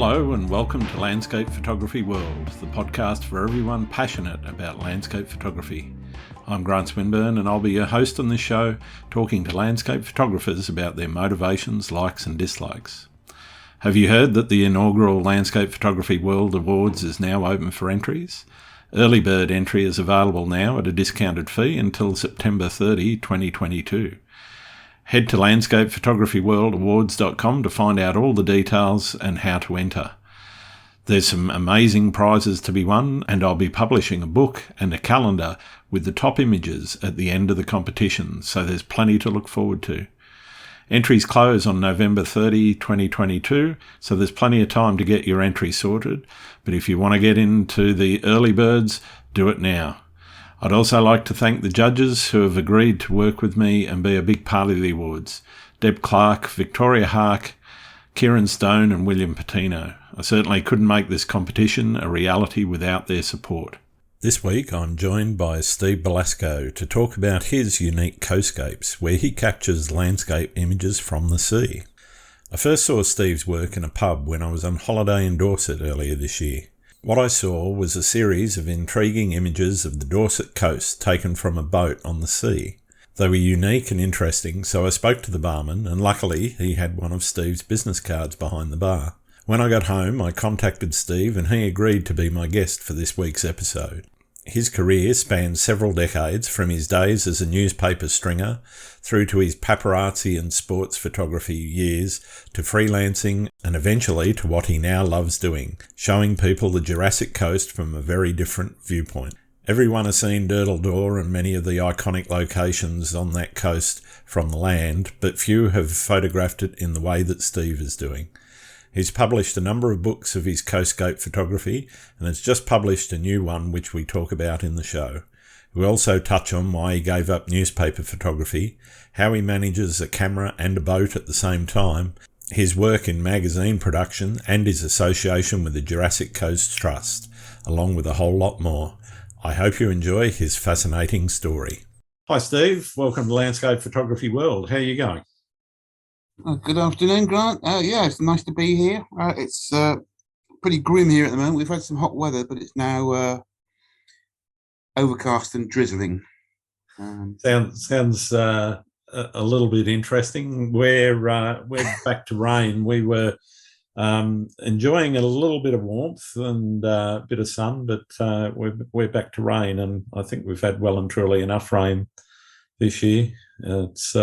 Hello and welcome to Landscape Photography World, the podcast for everyone passionate about landscape photography. I'm Grant Swinburne and I'll be your host on this show, talking to landscape photographers about their motivations, likes and dislikes. Have you heard that the inaugural Landscape Photography World Awards is now open for entries? Early bird entry is available now at a discounted fee until September 30, 2022. Head to landscapephotographyworldawards.com to find out all the details and how to enter. There's some amazing prizes to be won, and I'll be publishing a book and a calendar with the top images at the end of the competition, so there's plenty to look forward to. Entries close on November 30, 2022, so there's plenty of time to get your entry sorted, but if you want to get into the early birds, do it now. I'd also like to thank the judges who have agreed to work with me and be a big part of the awards. Deb Clark, Victoria Hark, Kieran Stone and William Patino. I certainly couldn't make this competition a reality without their support. This week I'm joined by Steve Belasco to talk about his unique coastscapes, where he captures landscape images from the sea. I first saw Steve's work in a pub when I was on holiday in Dorset earlier this year. What I saw was a series of intriguing images of the Dorset coast taken from a boat on the sea. They were unique and interesting, so I spoke to the barman, and luckily he had one of Steve's business cards behind the bar. When I got home, I contacted Steve and he agreed to be my guest for this week's episode. His career spans several decades, from his days as a newspaper stringer through to his paparazzi and sports photography years, to freelancing, and eventually to what he now loves doing, showing people the Jurassic Coast from a very different viewpoint. Everyone has seen Durdle Door and many of the iconic locations on that coast from the land, but few have photographed it in the way that Steve is doing. He's published a number of books of his coastscape photography and has just published a new one which we talk about in the show. We also touch on why he gave up newspaper photography, how he manages a camera and a boat at the same time, his work in magazine production and his association with the Jurassic Coast Trust, along with a whole lot more. I hope you enjoy his fascinating story. Hi Steve, welcome to Landscape Photography World. How are you going? Good afternoon, Grant. Yeah, it's nice to be here. It's pretty grim here at the moment. We've had some hot weather, but it's now overcast and drizzling. Sounds a little bit interesting. We're back to rain. We were enjoying a little bit of warmth and a bit of sun, but we're back to rain, and I think we've had well and truly enough rain this year. It's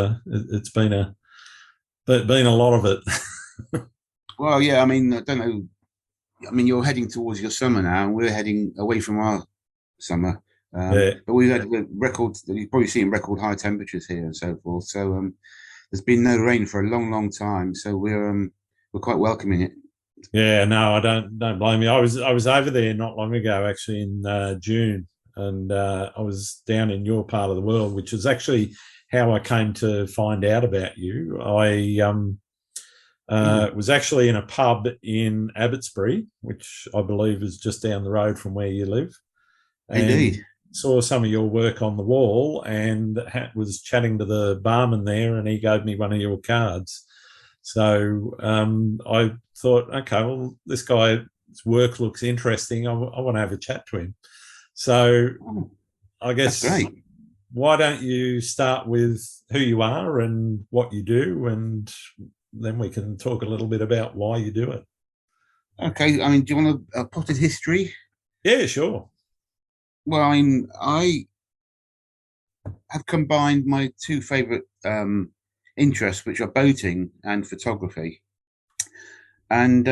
been a lot of it. Well, yeah, I mean, I don't know. I mean, you're heading towards your summer now, and we're heading away from our summer. Yeah. But we've had records. You've probably seen record high temperatures here and so forth. So there's been no rain for a long, long time. So we're quite welcoming it. Yeah, no, I don't blame you. I was over there not long ago, actually in June, and I was down in your part of the world, which is actually how I came to find out about you. I was actually in a pub in Abbotsbury, which I believe is just down the road from where you live. And indeed. Saw some of your work on the wall and was chatting to the barman there, and he gave me one of your cards. So I thought, okay, well, this guy's work looks interesting. I want to have a chat to him. So I guess... That's great. Why don't you start with who you are and what you do, and then we can talk a little bit about why you do it. Okay, I mean, do you want a potted history? Yeah, sure. Well, I mean, I have combined my two favourite interests, which are boating and photography. And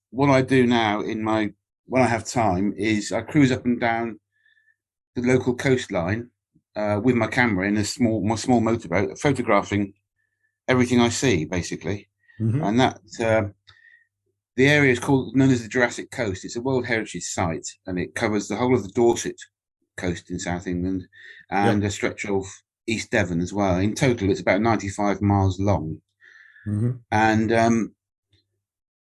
what I do now when I have time is I cruise up and down the local coastline with my camera in my small motorboat, photographing everything I see, basically. Mm-hmm. And that the area is known as the Jurassic Coast. It's a World Heritage Site, and it covers the whole of the Dorset coast in South England and a stretch of East Devon as well. In total, it's about 95 miles long. Mm-hmm. And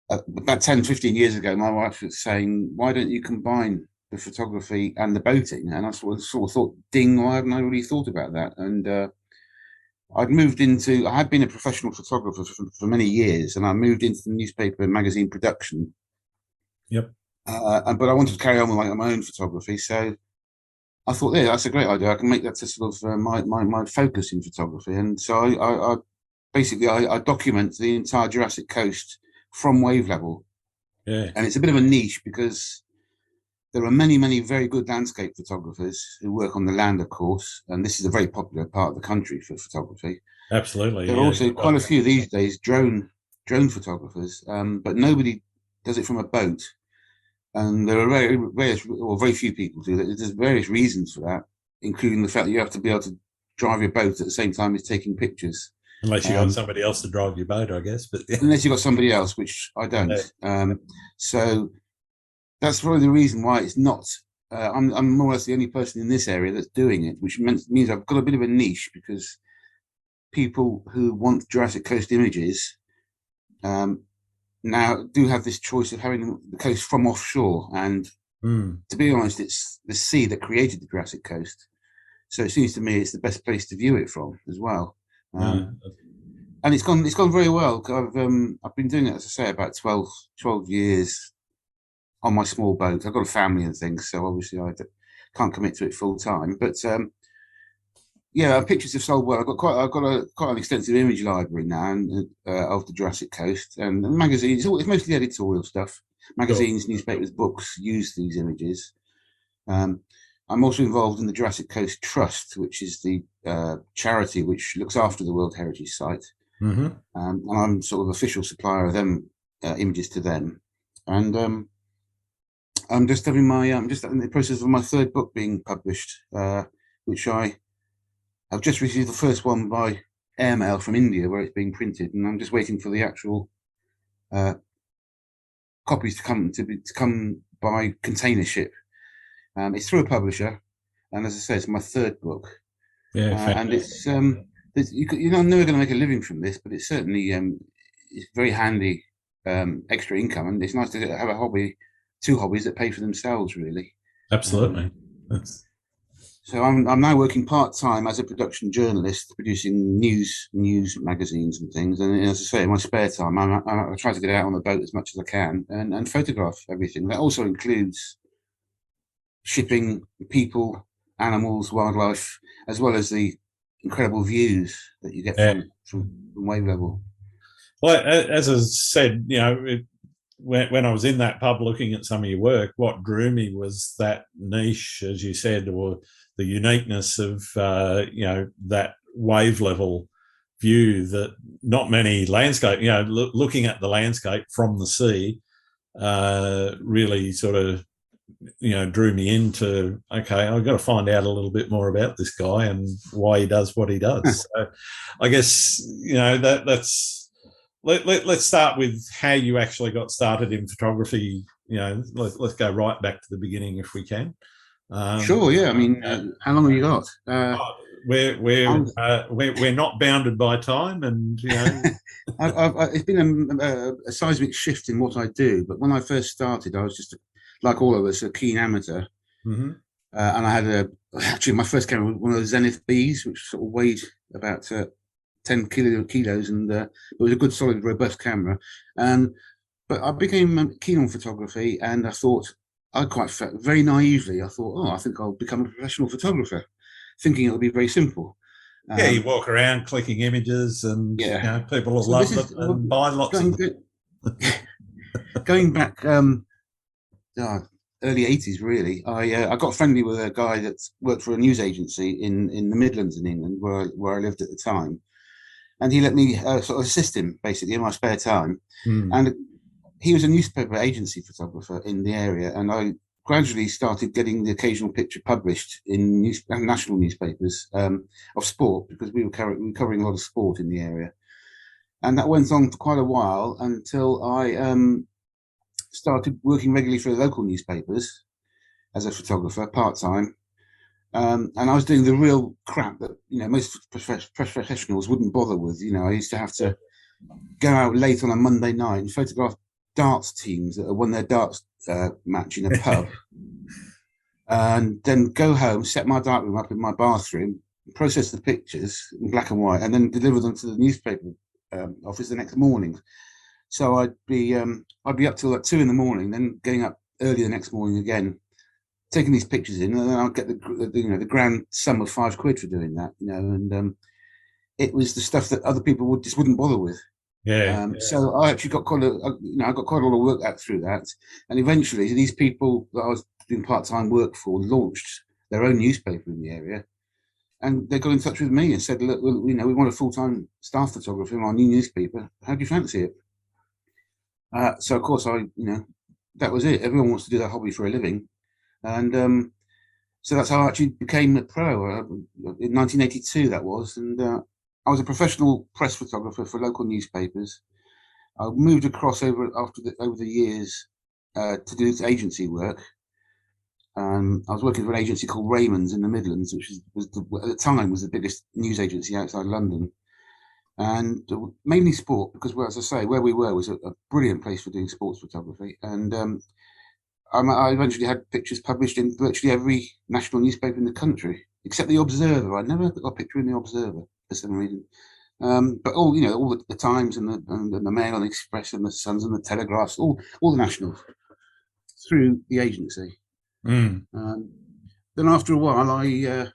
about 10, 15 years ago, my wife was saying, why don't you combine the photography and the boating? And I sort of thought, ding, why haven't I really thought about that? And I had been a professional photographer for many years, and I moved into the newspaper and magazine production Yep. But I wanted to carry on with my own photography, so I thought, yeah, that's a great idea. I can make that to sort of my focus in photography, and so I basically I document the entire Jurassic Coast from wave level, Yeah. and it's a bit of a niche because there are many very good landscape photographers who work on the land, of course, and this is a very popular part of the country for photography. Absolutely. There are Yeah. also quite a few these days drone photographers, but nobody does it from a boat. And there are very few people do that. There's various reasons for that, including the fact that you have to be able to drive your boat at the same time as taking pictures. Unless you got somebody else to drive your boat, I guess. But yeah. Unless you've got somebody else, which I don't. So that's probably the reason why it's not. I'm more or less the only person in this area that's doing it, which means I've got a bit of a niche because people who want Jurassic Coast images now do have this choice of having the coast from offshore. And to be honest, it's the sea that created the Jurassic Coast. So it seems to me it's the best place to view it from as well. And it's gone very well. I've been doing it, as I say, about 12 years on my small boat. I've got a family and things, so obviously I can't commit to it full time. But yeah, pictures have sold well. I've got quite an extensive image library now of the Jurassic Coast, and magazines. It's mostly editorial stuff. Magazines, newspapers, books use these images. I'm also involved in the Jurassic Coast Trust, which is the charity which looks after the World Heritage Site. And I'm sort of official supplier of them images to them. And I'm just in the process of my third book being published, which I've just received the first one by airmail from India, where it's being printed, and I'm just waiting for the actual copies to come by container ship. It's through a publisher, and as I say, it's my third book. Yeah, and it's I'm never going to make a living from this, but it's certainly it's very handy extra income, and it's nice to have two hobbies that pay for themselves, really. Absolutely. So I'm now working part-time as a production journalist, producing news magazines and things. And as I say, in my spare time, I try to get out on the boat as much as I can and photograph everything. That also includes shipping, people, animals, wildlife, as well as the incredible views that you get from wave level. Well, as I said, when I was in that pub looking at some of your work, what drew me was that niche, as you said, or the uniqueness of that wave level view that not many landscape, looking at the landscape from the sea, really sort of drew me into, okay, I've got to find out a little bit more about this guy and why he does what he does. So I guess that's. Let's start with how you actually got started in photography. Let's go right back to the beginning if we can. Sure. Yeah. I mean, how long have you got? We're not bounded by time, and it's been a seismic shift in what I do. But when I first started, I was just like all of us, a keen amateur. And I had actually my first camera was one of those Zenith Bs, which sort of weighed about 10 kilos, and it was a good, solid, robust camera. But I became keen on photography, and I thought, very naively, I thought, I think I'll become a professional photographer, thinking it would be very simple. You walk around clicking images, and people will love it and buy lots of them. Going back, early 80s, really, I got friendly with a guy that worked for a news agency in the Midlands in England, where I lived at the time. And he let me sort of assist him, basically, in my spare time. And he was a newspaper agency photographer in the area, and I gradually started getting the occasional picture published in national newspapers of sport, because we were covering a lot of sport in the area. And that went on for quite a while until I started working regularly for the local newspapers as a photographer, part-time. And I was doing the real crap that most professionals wouldn't bother with. I used to have to go out late on a Monday night and photograph darts teams that won their darts match in a pub, and then go home, set my darkroom up in my bathroom, process the pictures in black and white, and then deliver them to the newspaper office the next morning. So I'd be up till like 2 a.m, then getting up early the next morning again, taking these pictures in, and then I'd get the grand sum of £5 for doing that, and it was the stuff that other people wouldn't bother with. Yeah. So I actually got I got quite a lot of work out through that, and eventually these people that I was doing part-time work for launched their own newspaper in the area, and they got in touch with me and said, "Look, we want a full-time staff photographer on our new newspaper. How do you fancy it?" So of course that was it. Everyone wants to do their hobby for a living, and so that's how I actually became a pro in 1982. That was, and I was a professional press photographer for local newspapers. I moved across over the years to do agency work. I was working for an agency called Raymond's in the Midlands, which at the time was the biggest news agency outside London, and mainly sport, because, well, as I say, where we were was a brilliant place for doing sports photography. And I eventually had pictures published in virtually every national newspaper in the country, except the Observer. I never got a picture in the Observer for some reason. But all the Times and the Mail and the Express and the Suns and the Telegraphs, all the nationals through the agency. Mm. Then after a while, I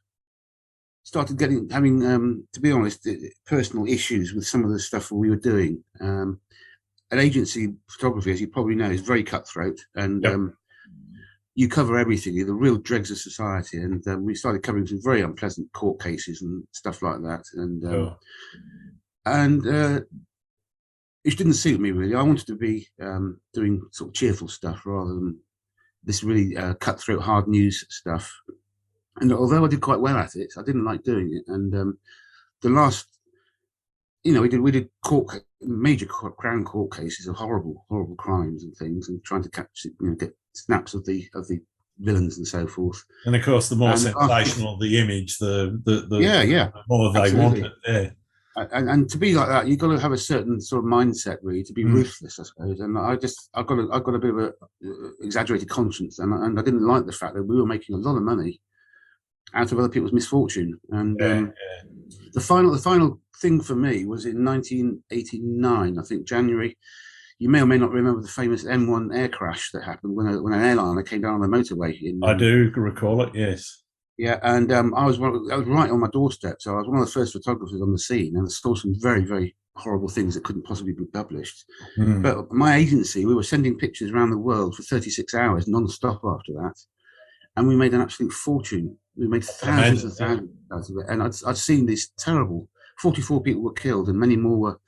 started having, to be honest, personal issues with some of the stuff we were doing. An agency photography, as you probably know, is very cutthroat, and you cover everything. You're the real dregs of society, and we started covering some very unpleasant court cases and stuff like that, and it didn't suit me really. I wanted to be doing sort of cheerful stuff rather than this really cutthroat hard news stuff. And although I did quite well at it, I didn't like doing it. And the last, we did major Crown Court cases of horrible crimes and things, and trying to get snaps of the villains and so forth. And of course, the more sensational the image, the more they want it. Yeah. And to be like that, you've got to have a certain sort of mindset, really, to be ruthless, I suppose. And I got a bit of a exaggerated conscience, and I didn't like the fact that we were making a lot of money out of other people's misfortune. And the final thing for me was in 1989, I think, January. You may or may not remember the famous M1 air crash that happened when an airliner came down on the motorway. I do recall it, yes. Yeah, and I was right on my doorstep, so I was one of the first photographers on the scene, and I saw some very, very horrible things that couldn't possibly be published. But my agency, we were sending pictures around the world for 36 hours non-stop after that, and we made an absolute fortune. We made thousands and thousands out of it, and I'd seen this terrible. 44 people were killed, and many more were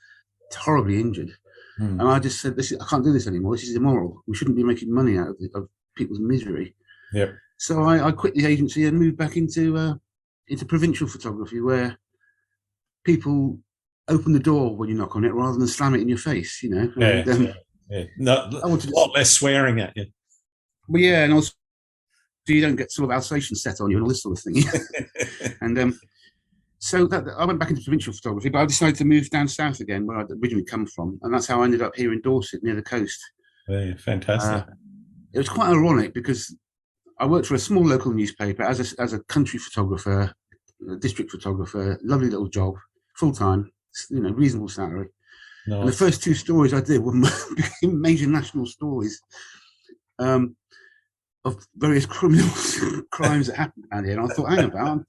horribly injured. And I just said, I can't do this anymore. This is immoral. We shouldn't be making money out of people's misery. Yep. So I quit the agency and moved back into provincial photography, where people open the door when you knock on it rather than slam it in your face, No, a lot less swearing at you. Well, yeah, and also you don't get sort of Alsatian set on you and all this sort of thing. And so I went back into provincial photography, but I decided to move down south again, where I'd originally come from, and that's how I ended up here in Dorset, near the coast. Yeah, fantastic. It was quite ironic because I worked for a small local newspaper as a country photographer, a district photographer, lovely little job, full time, reasonable salary. Nice. And the first two stories I did were major national stories of various criminal crimes that happened around here. And I thought, hang about,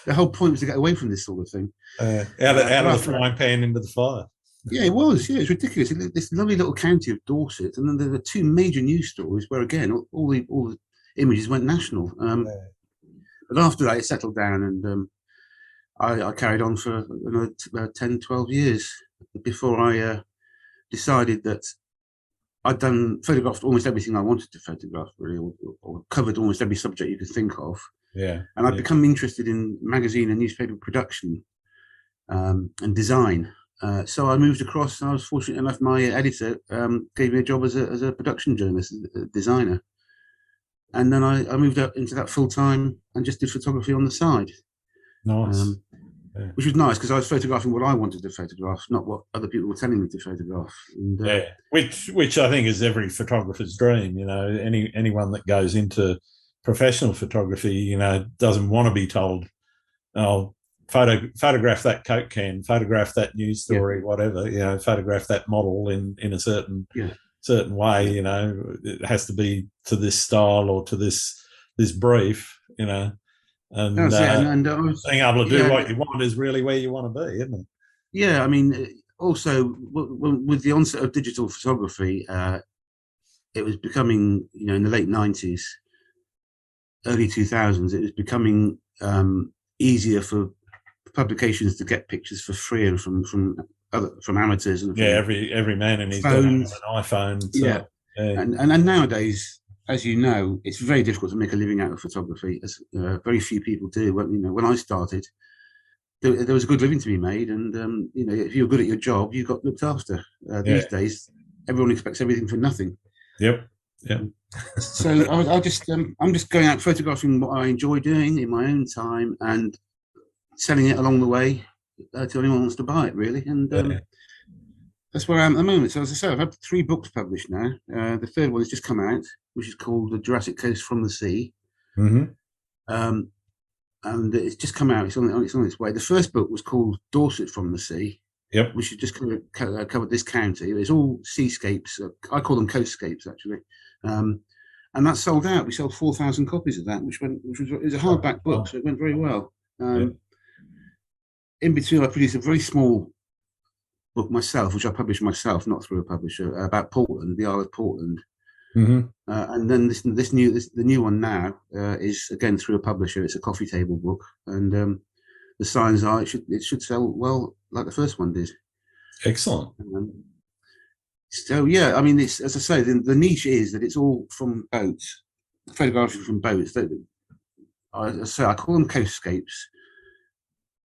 the whole point was to get away from this sort of thing. Out of the frying pan into the fire. Yeah, it was. Yeah, it's ridiculous. This lovely little county of Dorset, and then there were two major news stories where, again, all the images went national. But after that, it settled down, and I carried on for another 10, 12 years before I decided that I'd photographed almost everything I wanted to photograph, really, or covered almost every subject you could think of. Yeah. And I'd become interested in magazine and newspaper production and design. So I moved across, and I was fortunate enough, my editor gave me a job as a production journalist, a designer. And then I moved up into that full time and just did photography on the side. Nice. Which was nice because I was photographing what I wanted to photograph, not what other people were telling me to photograph. And, which I think is every photographer's dream. Anyone that goes into professional photography, doesn't want to be told, "Oh, photograph that Coke can, photograph that news story, whatever, photograph that model in a certain way, it has to be to this style or to this brief, and that's it. And I was, being able to do what you want is really where you want to be, isn't it? Yeah, I mean, also with the onset of digital photography, it was becoming, in the late 90s, early 2000s, it was becoming easier for publications to get pictures for free and from amateurs and every man in his phone, an iPhone. So, and nowadays, as you know, it's very difficult to make a living out of photography. As very few people do. When I started, there was a good living to be made, and if you're good at your job, you got looked after. These days, everyone expects everything for nothing. Yep. So I'm just going out photographing what I enjoy doing in my own time and selling it along the way to anyone who wants to buy it, really. And that's where I am at the moment. So as I say, I've had 3 books published now. The third one has just come out, which is called The Jurassic Coast from the Sea. Mm-hmm. And it's just come out. It's on its way. The first book was called Dorset from the Sea. Yep. Which has just covered this county. It's all seascapes. I call them coastscapes, actually. And that sold out. We sold 4,000 copies of that, which was a hardback book, so it went very well. In between, I produced a very small book myself, which I published myself, not through a publisher, about Portland, the Isle of Portland. Mm-hmm. And then the new one now is again through a publisher. It's a coffee table book, and the signs are it should sell well like the first one did. Excellent. So yeah, I mean, it's, as I say, the niche is that it's all from boats, photographing from boats. I call them coastscapes,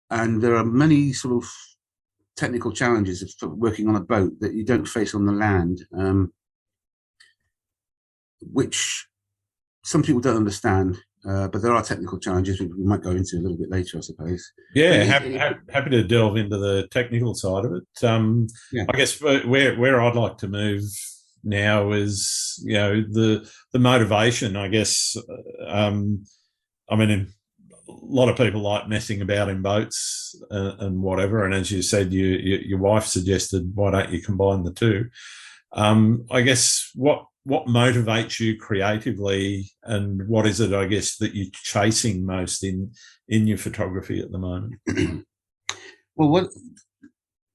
and there are many sort of technical challenges of working on a boat that you don't face on the land, which some people don't understand. But there are technical challenges we might go into a little bit later, I suppose. Yeah, happy to delve into the technical side of it. I guess where I'd like to move now is, the motivation, I guess. I mean, a lot of people like messing about in boats and whatever. And as you said, your wife suggested, why don't you combine the two? I guess what motivates you creatively, and what is it, I guess, that you're chasing most in your photography at the moment? Well, what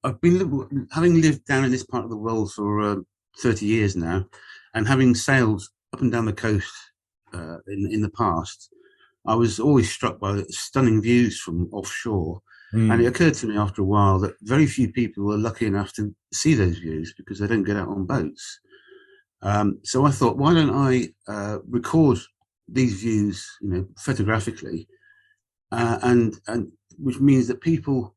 I've been having lived down in this part of the world for 30 years now, and having sailed up and down the coast in the past, I was always struck by the stunning views from offshore. And it occurred to me after a while that very few people are lucky enough to see those views because they don't get out on boats. So I thought, why don't I record these views, photographically, and which means that people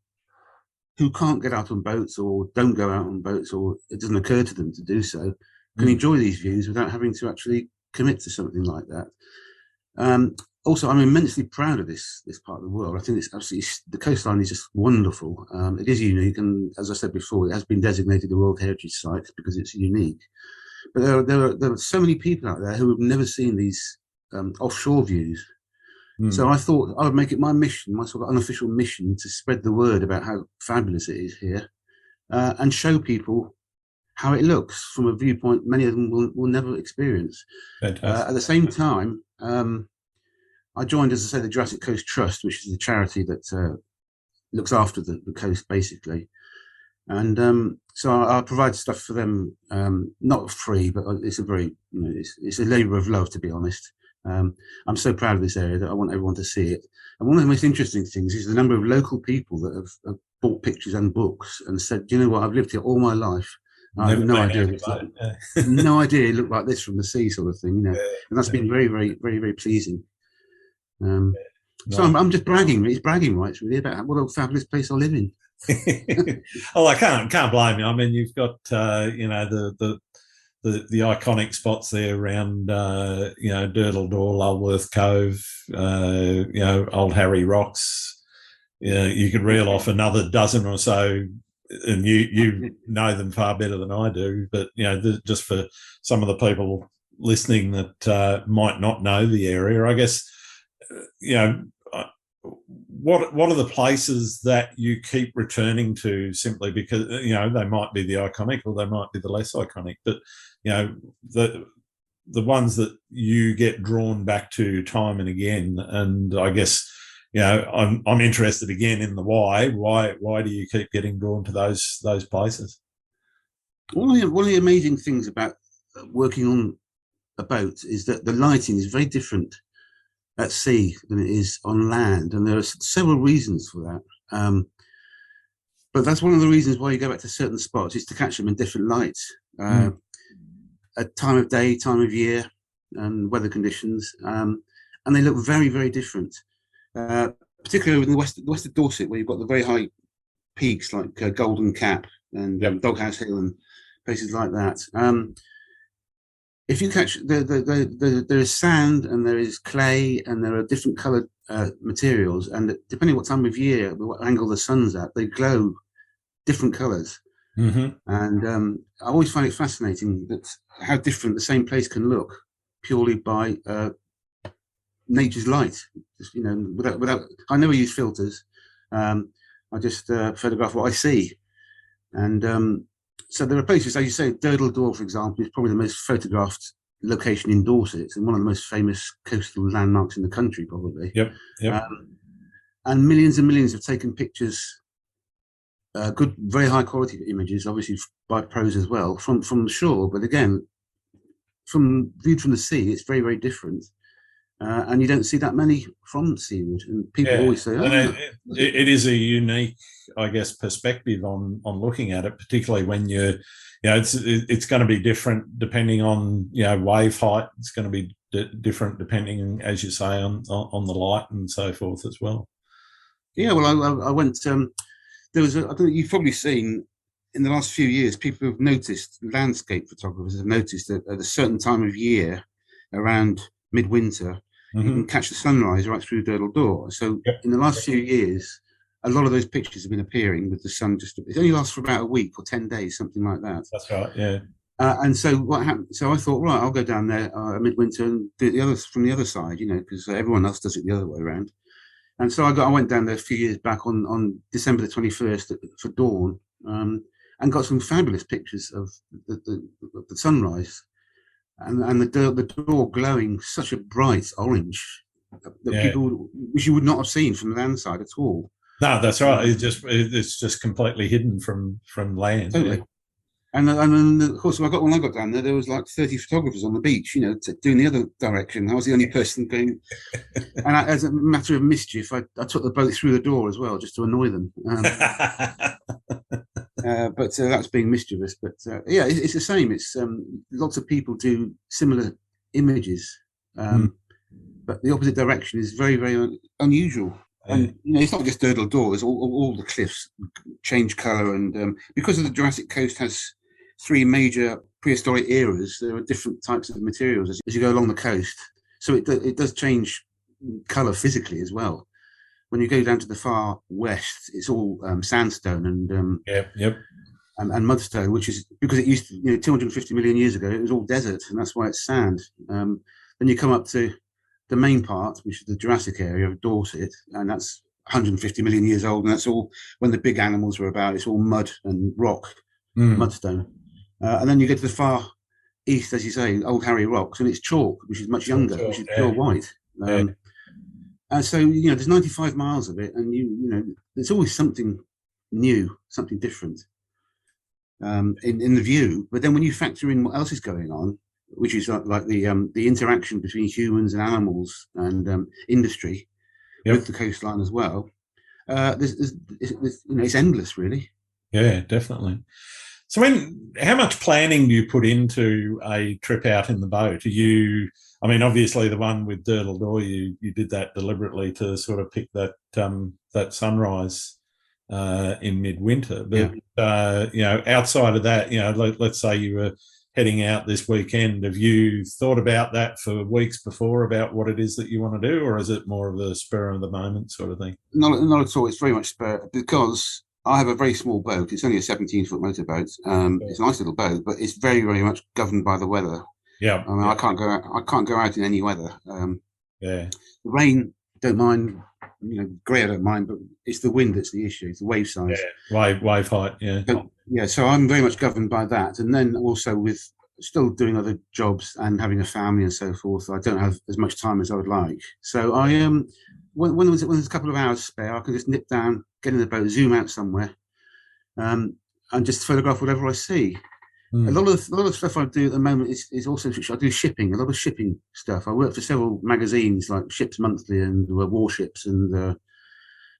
who can't get out on boats or don't go out on boats, or it doesn't occur to them to do so, can enjoy these views without having to actually commit to something like that. Also, I'm immensely proud of this part of the world. I think it's absolutely, the coastline is just wonderful. It is unique, and as I said before, it has been designated a World Heritage Site because it's unique. But there are so many people out there who have never seen these offshore views. So I thought I would make it my mission, my sort of unofficial mission, to spread the word about how fabulous it is here, and show people how it looks from a viewpoint many of them will never experience. At the same time, I joined, as I say, the Jurassic Coast Trust, which is the charity that looks after the coast, basically. And so I provide stuff for them, not free, but it's a very, it's a labour of love, to be honest. I'm so proud of this area that I want everyone to see it. And one of the most interesting things is the number of local people that have bought pictures and books and said, "Do you know what? I've lived here all my life. I have no idea. No idea it looked like this from the sea," sort of thing, And that's been very, very, very, very pleasing. So I'm just bragging. It's bragging rights, really, about what a fabulous place I live in. Oh, I can't blame you. I mean, you've got the iconic spots there around Durdle Door, Lulworth Cove, Old Harry Rocks. You could reel off another dozen or so, and you know them far better than I do. But just for some of the people listening that might not know the area, I guess what are the places that you keep returning to simply because they might be the iconic or they might be the less iconic, but the ones that you get drawn back to time and again? And I guess I'm interested again in the why. Why do you keep getting drawn to those places? One of the amazing things about working on a boat is that the lighting is very different at sea than it is on land, and there are several reasons for that. But that's one of the reasons why you go back to certain spots, is to catch them in different lights, at time of day, time of year, and weather conditions, and they look very, very different. Particularly in the west of Dorset, where you've got the very high peaks like Golden Cap and Doghouse Hill and places like that. If you catch there is sand and there is clay and there are different coloured materials, and depending what time of year, what angle the sun's at, they glow different colours. And I always find it fascinating that how different the same place can look purely by nature's light. Just, without I never use filters. I just photograph what I see, and so there are places, as you say, Durdle Door, for example, is probably the most photographed location in Dorset and one of the most famous coastal landmarks in the country, probably. Yep. And millions have taken pictures, good, very high quality images, obviously by pros as well, from the shore. But again, viewed from the sea, it's very, very different. And you don't see that many from seaward. And people always say, it is a unique, I guess, perspective on looking at it, particularly when it's going to be different depending on wave height. It's going to be different depending, as you say, on the light and so forth as well. Yeah, well, I went. There was I don't know, you've probably seen in the last few years, people have noticed, landscape photographers have noticed that at a certain time of year, around midwinter, you can catch the sunrise right through Durdle Door. So in the last few years, a lot of those pictures have been appearing with the sun it only lasts for about a week or 10 days, something like that. That's right, yeah. And so what happened? So I thought, right, I'll go down there midwinter and do it from the other side, because everyone else does it the other way around. And so I went down there a few years back on December the 21st for dawn, and got some fabulous pictures of the sunrise. And the door glowing such a bright orange that people, which you would not have seen from the land side at all. No, that's right. It's just completely hidden from land. Totally. Yeah. And then, of course, when I got down there was like 30 photographers on the beach, doing the other direction. I was the only person going. And as a matter of mischief, I took the boat through the door as well, just to annoy them. But that's being mischievous. But it's the same. It's lots of people do similar images, but the opposite direction is very, very unusual. And it's not just Durdle Door. There's all the cliffs change colour, and because of the Jurassic Coast has 3 major prehistoric eras, there are different types of materials as you go along the coast. So it does change colour physically as well. When you go down to the far west, it's all sandstone and and mudstone, which is because it used to, 250 million years ago, it was all desert, and that's why it's sand. Then you come up to the main part, which is the Jurassic area of Dorset, and that's 150 million years old, and that's all when the big animals were about. It's all mud and rock, mudstone. And then you get to the far east, as you say, Old Harry Rocks, and it's chalk, which is much younger, which is pure white. And so, there's 95 miles of it, and there's always something new, something different in the view. But then when you factor in what else is going on, which is like the interaction between humans and animals and industry with the coastline as well, it's endless, really. Yeah, definitely. So how much planning do you put into a trip out in the boat? Obviously the one with Durdle Door, you did that deliberately to sort of pick that sunrise in midwinter. But outside of that, let's say you were heading out this weekend, have you thought about that for weeks before, about what it is that you want to do, or is it more of a spur of the moment sort of thing? Not at all. It's very much spur, because I have a very small boat. It's only a 17-foot motorboat. It's a nice little boat, but it's very, very much governed by the weather. I can't go out in any weather. The rain, don't mind. great, I don't mind, but it's the wind that's the issue. It's the wave size. Yeah, wave height. Yeah. So I'm very much governed by that, and then also with still doing other jobs and having a family and so forth. I don't have as much time as I would like. So I when there's a couple of hours spare, I can just nip down, get in the boat, zoom out somewhere, and just photograph whatever I see. A lot of the stuff I do at the moment is also I do shipping, a lot of shipping stuff. I work for several magazines like Ships Monthly and Warships, and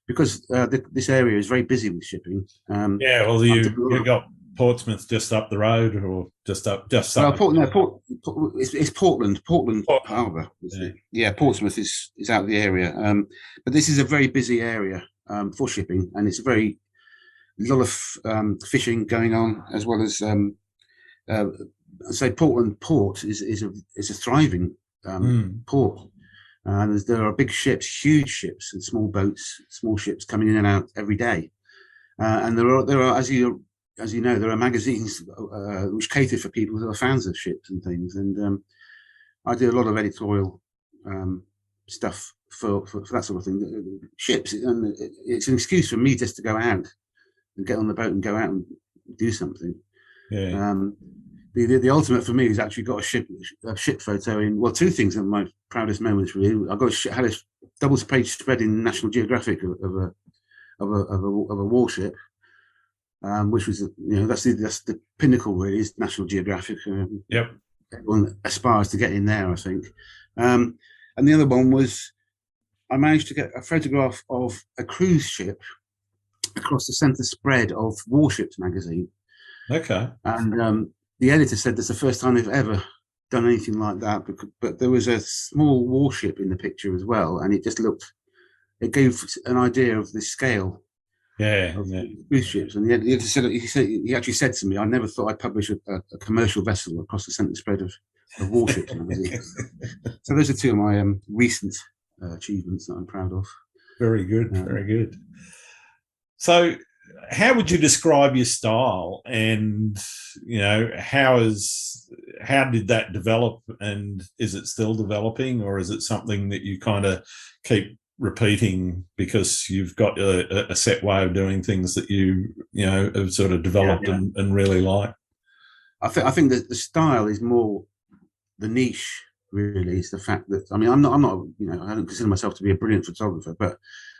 because this area is very busy with shipping. Well, you got Portsmouth just up the road, or just up. It's Portland Harbour. Yeah, Portsmouth is out of the area, but this is a very busy area for shipping, and it's a lot of fishing going on, as well as say Portland Port is a thriving port. There are big ships, huge ships, and small boats, small ships coming in and out every day. And there are, as you know, there are magazines which cater for people who are fans of ships and things. And I do a lot of editorial stuff for that sort of thing. Ships, and it's an excuse for me just to go out and get on the boat and go out and do something. Yeah. The ultimate for me is actually got a ship photo in. Well, two things are my proudest moments. Really, I had a double-page spread in National Geographic of a warship, which was that's the pinnacle. Really, is National Geographic. Yep. Everyone aspires to get in there, I think. And the other one was I managed to get a photograph of a cruise ship across the centre spread of Warships magazine. Okay. And the editor said that's the first time they've ever done anything like that. But there was a small warship in the picture as well, and it gave an idea of the scale of cruise ships. And the editor said he actually said to me, "I never thought I'd publish a commercial vessel across the centre spread of Warships magazine." So those are two of my recent achievements that I'm proud of. Very good, very good. So, how would you describe your style, and how did that develop, and is it still developing, or is it something that you kind of keep repeating because you've got a set way of doing things that you have sort of developed and really like? I think that the style is more the niche. Really, is the fact that I'm not I don't consider myself to be a brilliant photographer, but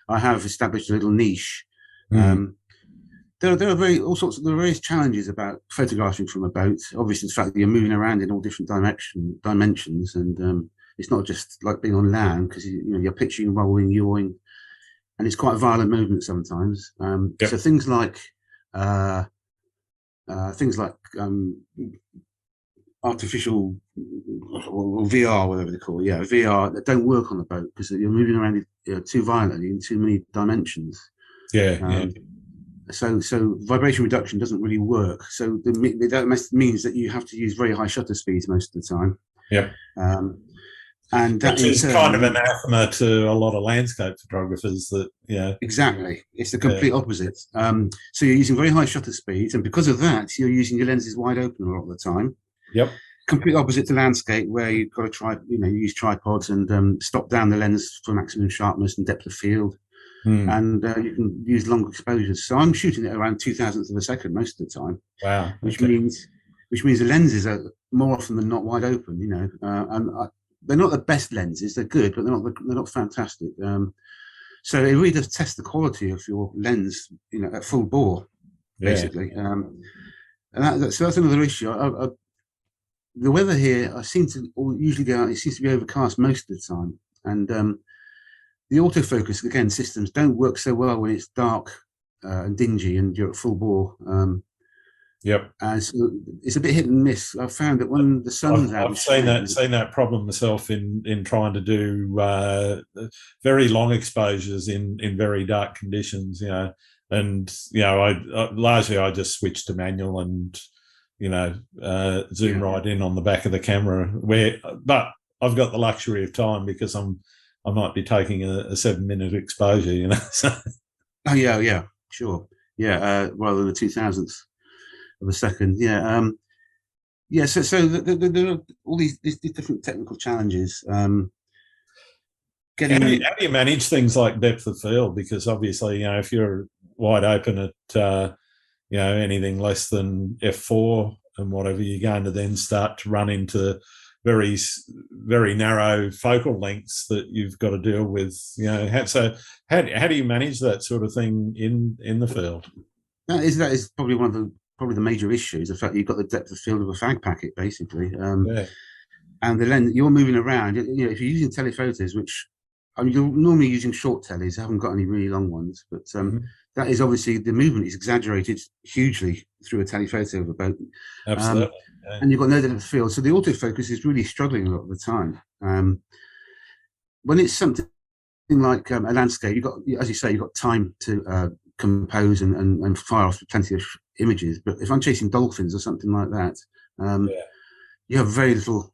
I have established a little niche. There are various challenges about photographing from a boat. Obviously, the fact that you're moving around in all different dimensions, and it's not just like being on land, because you're pitching, rolling, yawing, and it's quite a violent movement sometimes. So things like artificial or VR, whatever they call it, VR, that don't work on the boat because you're moving around too violently in too many dimensions. So vibration reduction doesn't really work. So that means that you have to use very high shutter speeds most of the time. And that is kind of anathema to a lot of landscape photographers. Exactly, it's the complete opposite. So you're using very high shutter speeds, and because of that, you're using your lenses wide open a lot of the time. Complete opposite to landscape, where you've got to try, you use tripods and stop down the lens for maximum sharpness and depth of field. And you can use long exposures. So I'm shooting at around 2,000th of a second most of the time. Wow. Which means the lenses are more often than not wide open. And they're not the best lenses. They're good, but they're not fantastic. So it really does test the quality of your lens, at full bore, basically. So that's another issue. The weather here, I seem to usually go out. It seems to be overcast most of the time, and the autofocus, again, systems don't work so well when it's dark and dingy and you're at full bore. And so it's a bit hit and miss. I've found that when the sun's out, I've seen that problem myself in trying to do very long exposures in very dark conditions. And I just switched to manual and zoom right in on the back of the camera. But I've got the luxury of time because I might be taking a 7-minute exposure, So. Oh yeah, sure, rather than the 2,000th of a second, So there are all these different technical challenges. getting. How do you manage things like depth of field? Because obviously, if you're wide open at anything less than F4 and whatever, you're going to then start to run into very, very narrow focal lengths that you've got to deal with. So how do you manage that sort of thing in the field? That is probably probably the major issues. The fact that you've got the depth of field of a fag packet, basically. Yeah. And the lens, you're moving around. If you're using telephotos, which you're normally using short tellies, I haven't got any really long ones, but that is obviously the movement is exaggerated hugely through a telephoto of a boat. Absolutely. And you've got no depth of field. So the autofocus is really struggling a lot of the time. When it's something like a landscape, you've got, as you say, you've got time to compose and fire off plenty of images. But if I'm chasing dolphins or something like that, you have very little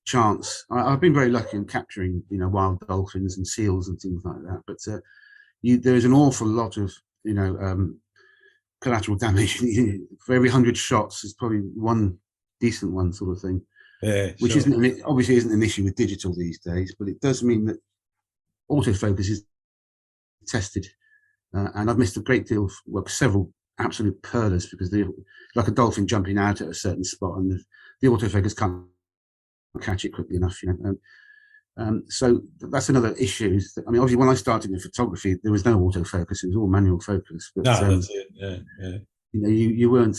chance. I've been very lucky in capturing, wild dolphins and seals and things like that. But there's an awful lot of, collateral damage. For every 100 shots, there's probably one decent one, sort of thing. Yeah, which obviously isn't an issue with digital these days, but it does mean that autofocus is tested, and I've missed a great deal of several absolute pearlers because like a dolphin jumping out at a certain spot, and the autofocus can't catch it quickly enough. So that's another issue. Obviously, when I started in photography, there was no autofocus; it was all manual focus. But, that's it. Yeah. You weren't.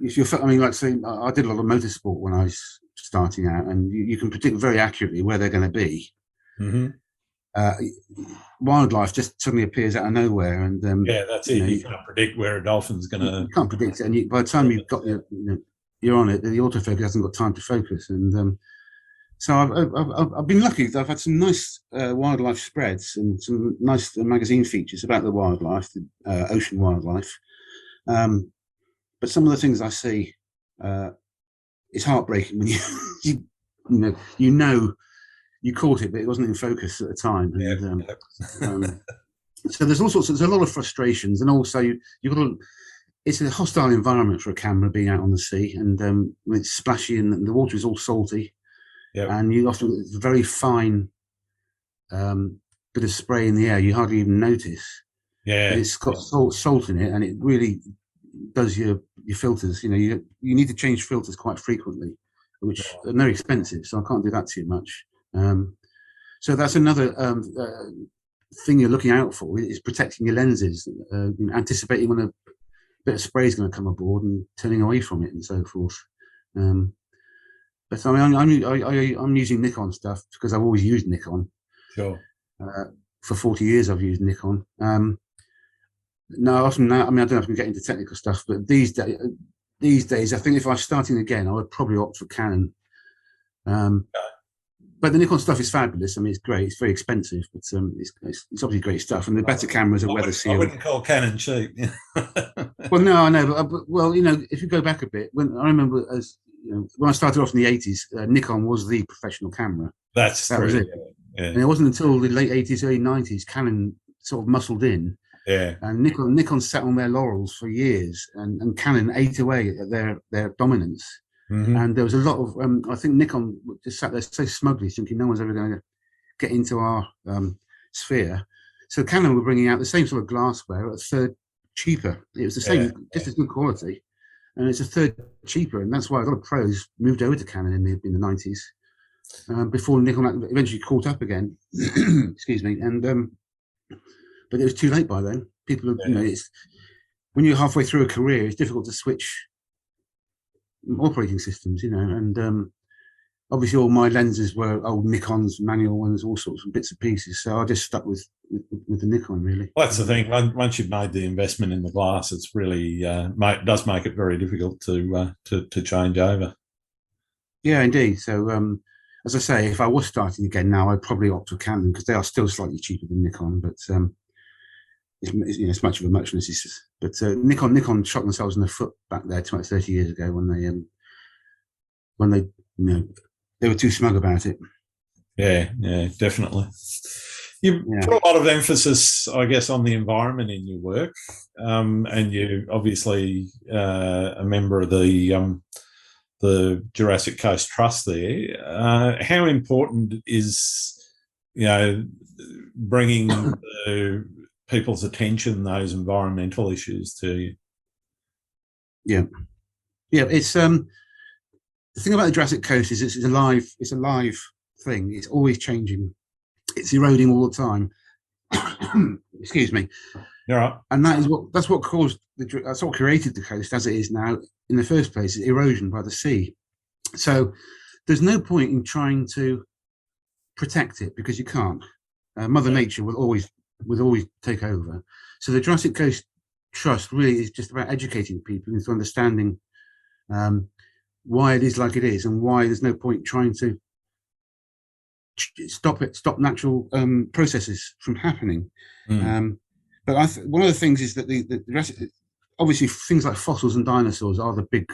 If you're, like say, I did a lot of motorsport when I was starting out, and you can predict very accurately where they're going to be. Mm-hmm. Wildlife just suddenly appears out of nowhere, and that's it. You can't predict where a dolphin's going to. You can't predict it, and by the time you've got you're on it, the autofocus hasn't got time to focus, and so I've been lucky. I've had some nice wildlife spreads and some nice magazine features about the wildlife, the ocean wildlife. But some of the things I see, it's heartbreaking when you caught it, but it wasn't in focus at the time. And, so there's a lot of frustrations, and also you've got it's a hostile environment for a camera being out on the sea, and when it's splashy and the water is all salty. Yep. And you often get a very fine bit of spray in the air. You hardly even notice. Yeah, it's got salt in it, and it really does your filters. You need to change filters quite frequently, which are very expensive. So I can't do that too much. So that's another thing you're looking out for, is protecting your lenses, anticipating when a bit of spray is going to come aboard and turning away from it and so forth. But I'm using Nikon stuff because I've always used Nikon. Sure. For 40 years I've used Nikon. I don't know if I can get into technical stuff, but these days, I think if I was starting again, I would probably opt for Canon. But the Nikon stuff is fabulous. it's great. It's very expensive, but it's obviously great stuff. And the better cameras are weather sealed. I wouldn't call Canon cheap. Well, no, I know. But if you go back a bit, when I remember when I started off in the 80s, Nikon was the professional camera. That was it. Yeah. And it wasn't until the late 80s, early 90s, Canon sort of muscled in. Yeah. And Nikon sat on their laurels for years, and Canon ate away at their dominance. Mm-hmm. And there was a lot of, I think Nikon just sat there so smugly thinking no one's ever going to get into our sphere. So Canon were bringing out the same sort of glassware at a third cheaper. It was the same, just as good quality. And it's a third cheaper. And that's why a lot of pros moved over to Canon in the 90s before Nikon eventually caught up again. Excuse me. And but it was too late by then. People, it's when you're halfway through a career, it's difficult to switch operating systems, and obviously all my lenses were old Nikons, manual ones, all sorts of bits and pieces. So I just stuck with the Nikon, really. Well, that's the thing. Once you've made the investment in the glass, it's really does make it very difficult to change over. Yeah, indeed. So as I say, if I was starting again now, I'd probably opt for Canon because they are still slightly cheaper than Nikon, but it's much of a muchness. But Nikon shot themselves in the foot back there 30 years ago when they were too smug about it. Yeah, definitely. You put a lot of emphasis, I guess, on the environment in your work, and you obviously a member of the the Jurassic Coast Trust there. How important is, bringing to people's attention those environmental issues to you? Yeah, it's the thing about the Jurassic Coast is it's a live thing. It's always changing. It's eroding all the time. Excuse me. You're right. And that's what created the coast as it is now in the first place, is erosion by the sea. So there's no point in trying to protect it, because you can't. Mother Nature will always take over. So the Jurassic Coast Trust really is just about educating people into understanding why it is like it is, and why there's no point trying to stop natural processes from happening. But one of the things is that obviously things like fossils and dinosaurs are the big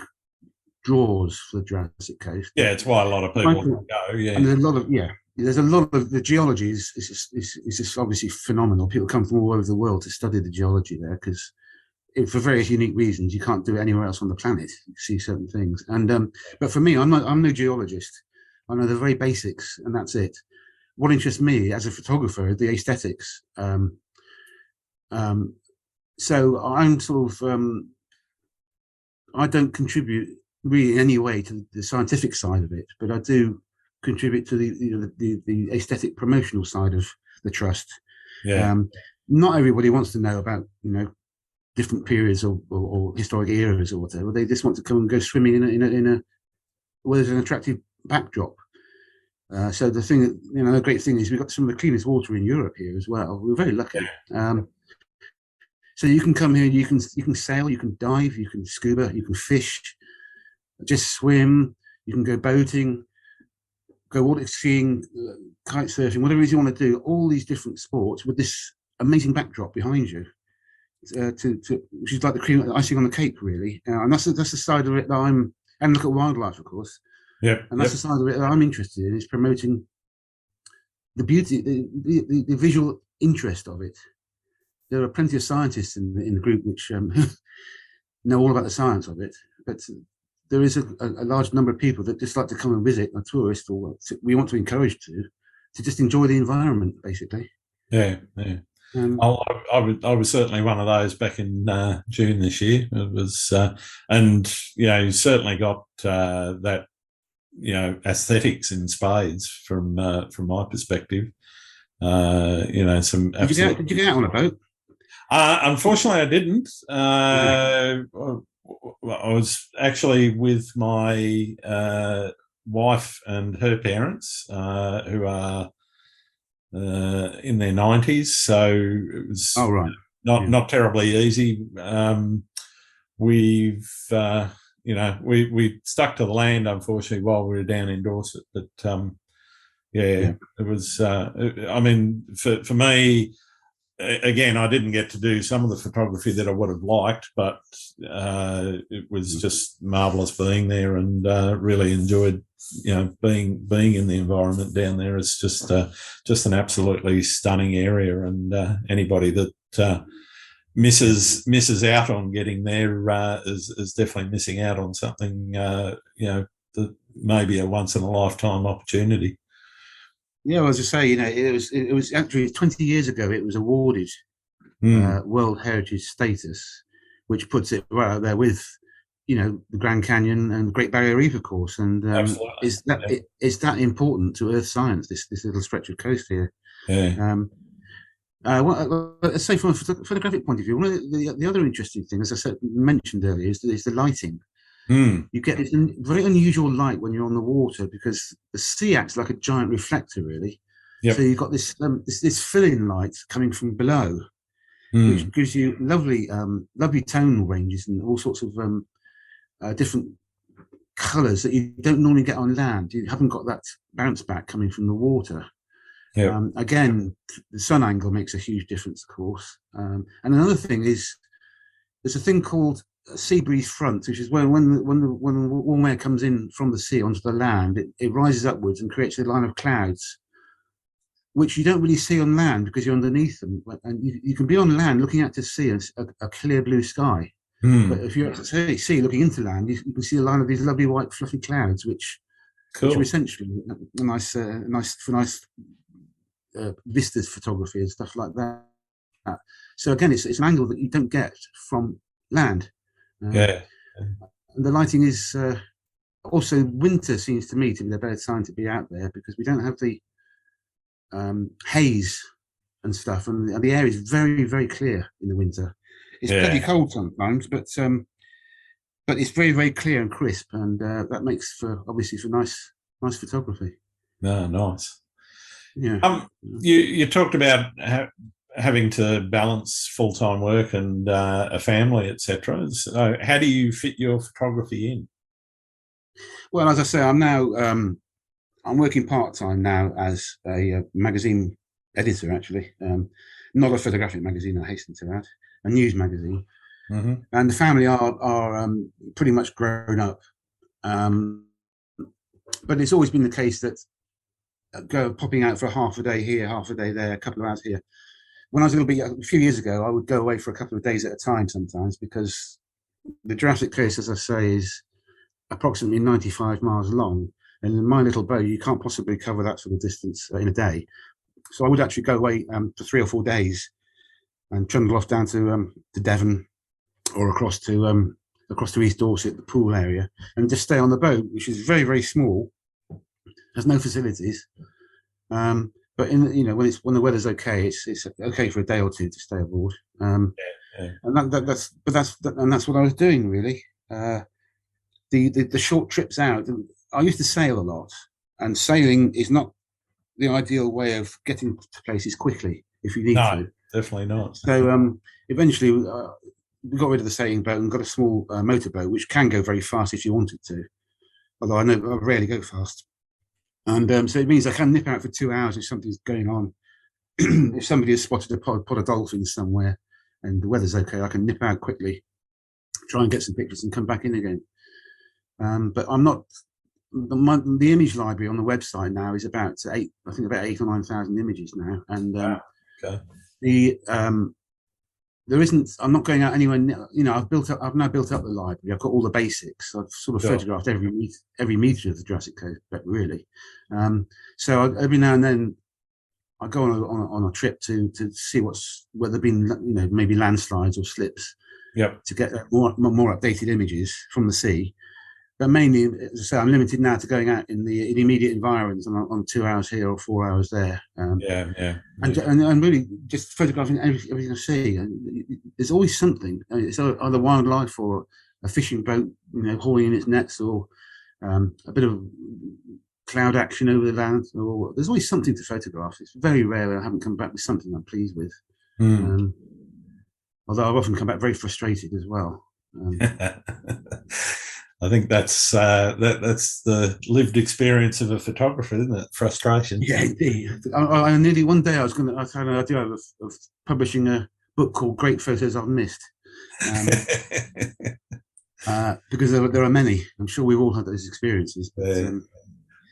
draws for the Jurassic Coast. Yeah, it's why a lot of people go. Yeah, and there's a lot of the geology is just obviously phenomenal. People come from all over the world to study the geology there, because for various unique reasons you can't do it anywhere else on the planet. You see certain things, and but for me, I'm no geologist. I know the very basics, and that's it. What interests me as a photographer is the aesthetics. So I'm sort of I don't contribute really in any way to the scientific side of it, but I do contribute to the aesthetic promotional side of the trust. Yeah. Not everybody wants to know about different periods or historic eras or whatever. They just want to come and go swimming in a where there's an attractive backdrop. So the thing, the great thing is we've got some of the cleanest water in Europe here as well. We're very lucky. So you can come here, you can sail, you can dive, you can scuba, you can fish, just swim, you can go boating, go water skiing, kite surfing, whatever it is you want to do. All these different sports with this amazing backdrop behind you, which is like the icing on the cake, really. And that's the side of it that and look at wildlife, of course. Yeah, and that's the side of it that I'm interested in, is promoting the beauty, the visual interest of it. There are plenty of scientists in the group which know all about the science of it, but there is a large number of people that just like to come and visit, a tourist, or we want to encourage to just enjoy the environment, basically. Yeah. I was certainly one of those back in June this year. It was, and you certainly got that, aesthetics in spades from my perspective. Some. Did you get out on a boat? Unfortunately, I didn't. I was actually with my wife and her parents, who are in their 90s, so it was not terribly easy. We stuck to the land, unfortunately, while we were down in Dorset. But it was. For me, again, I didn't get to do some of the photography that I would have liked, but it was just marvellous being there, and really enjoyed, being in the environment down there. It's just an absolutely stunning area, and anybody that misses out on getting there is definitely missing out on something, that may be a once in a lifetime opportunity. Yeah, well, as I say, it was actually 20 years ago. It was awarded World Heritage status, which puts it right out there with, the Grand Canyon and the Great Barrier Reef, of course. And it's that important to Earth science. This little stretch of coast here. Yeah. Let's say from a photographic point of view, one of the other interesting things, as I mentioned earlier, is the lighting. You get this very unusual light when you're on the water, because the sea acts like a giant reflector, really. Yep. So you've got this fill-in light coming from below, which gives you lovely tonal ranges and all sorts of different colours that you don't normally get on land. You haven't got that bounce back coming from the water. Yep. Again, the sun angle makes a huge difference, of course. And another thing is, there's a thing called sea breeze front, which is when the warm air comes in from the sea onto the land, it rises upwards and creates a line of clouds, which you don't really see on land because you're underneath them. And you can be on land looking out to sea a clear blue sky, But if you're at sea looking into land, you can see a line of these lovely white fluffy clouds, which are essentially a nice vistas photography and stuff like that. So again, it's an angle that you don't get from land. And the lighting is also, winter seems to me to be the better time to be out there, because we don't have the haze and stuff, and the air is very, very clear in the winter. It's pretty cold sometimes, but it's very, very clear and crisp, and that makes for nice photography. No, nice. Yeah. You talked about having to balance full-time work and a family, etc. So how do you fit your photography in? Well, as I say, I'm now I'm working part-time now as a magazine editor, actually. Not a photographic magazine, I hasten to add, a news magazine. And the family are pretty much grown up. But it's always been the case that popping out for half a day here, half a day there, a couple of hours here. When I was a few years ago, I would go away for a couple of days at a time sometimes, because the Jurassic Coast, as I say, is approximately 95 miles long. And in my little boat, you can't possibly cover that sort of distance in a day. So I would actually go away for 3 or 4 days and trundle off down to Devon, or across to East Dorset, the pool area, and just stay on the boat, which is very, very small, has no facilities. But when the weather's okay, it's okay for a day or two to stay aboard. And that's what I was doing, really. The short trips out. I used to sail a lot, and sailing is not the ideal way of getting to places quickly if you need to. No, definitely not. So eventually we got rid of the sailing boat and got a small motorboat, which can go very fast if you wanted to. Although I rarely go fast. And so it means I can nip out for 2 hours if something's going on. If somebody has spotted a pod of dolphins somewhere and the weather's okay, I can nip out quickly, try and get some pictures and come back in again. But I'm not. The image library on the website now is about 8 or 9,000 images now, and there isn't. I'm not going out anywhere. I've now built up the library. I've got all the basics. I've sort of photographed every meter of the Jurassic Coast, but really. So every now and then I go on a trip to see where there've been maybe landslides or slips. To get more updated images from the sea. But mainly, as I say, I'm limited now to going out in the immediate environs on 2 hours here or 4 hours there. And really just photographing everything I see. And there's always something. It's either wildlife or a fishing boat, hauling in its nets, or a bit of cloud action over the land. Or there's always something to photograph. It's very rare that I haven't come back with something I'm pleased with. Although I've often come back very frustrated as well. I think that's the lived experience of a photographer, isn't it? Frustration. Yeah, indeed. I nearly one day I had an idea of publishing a book called "Great Photos I've Missed," because there are many. I'm sure we've all had those experiences. But,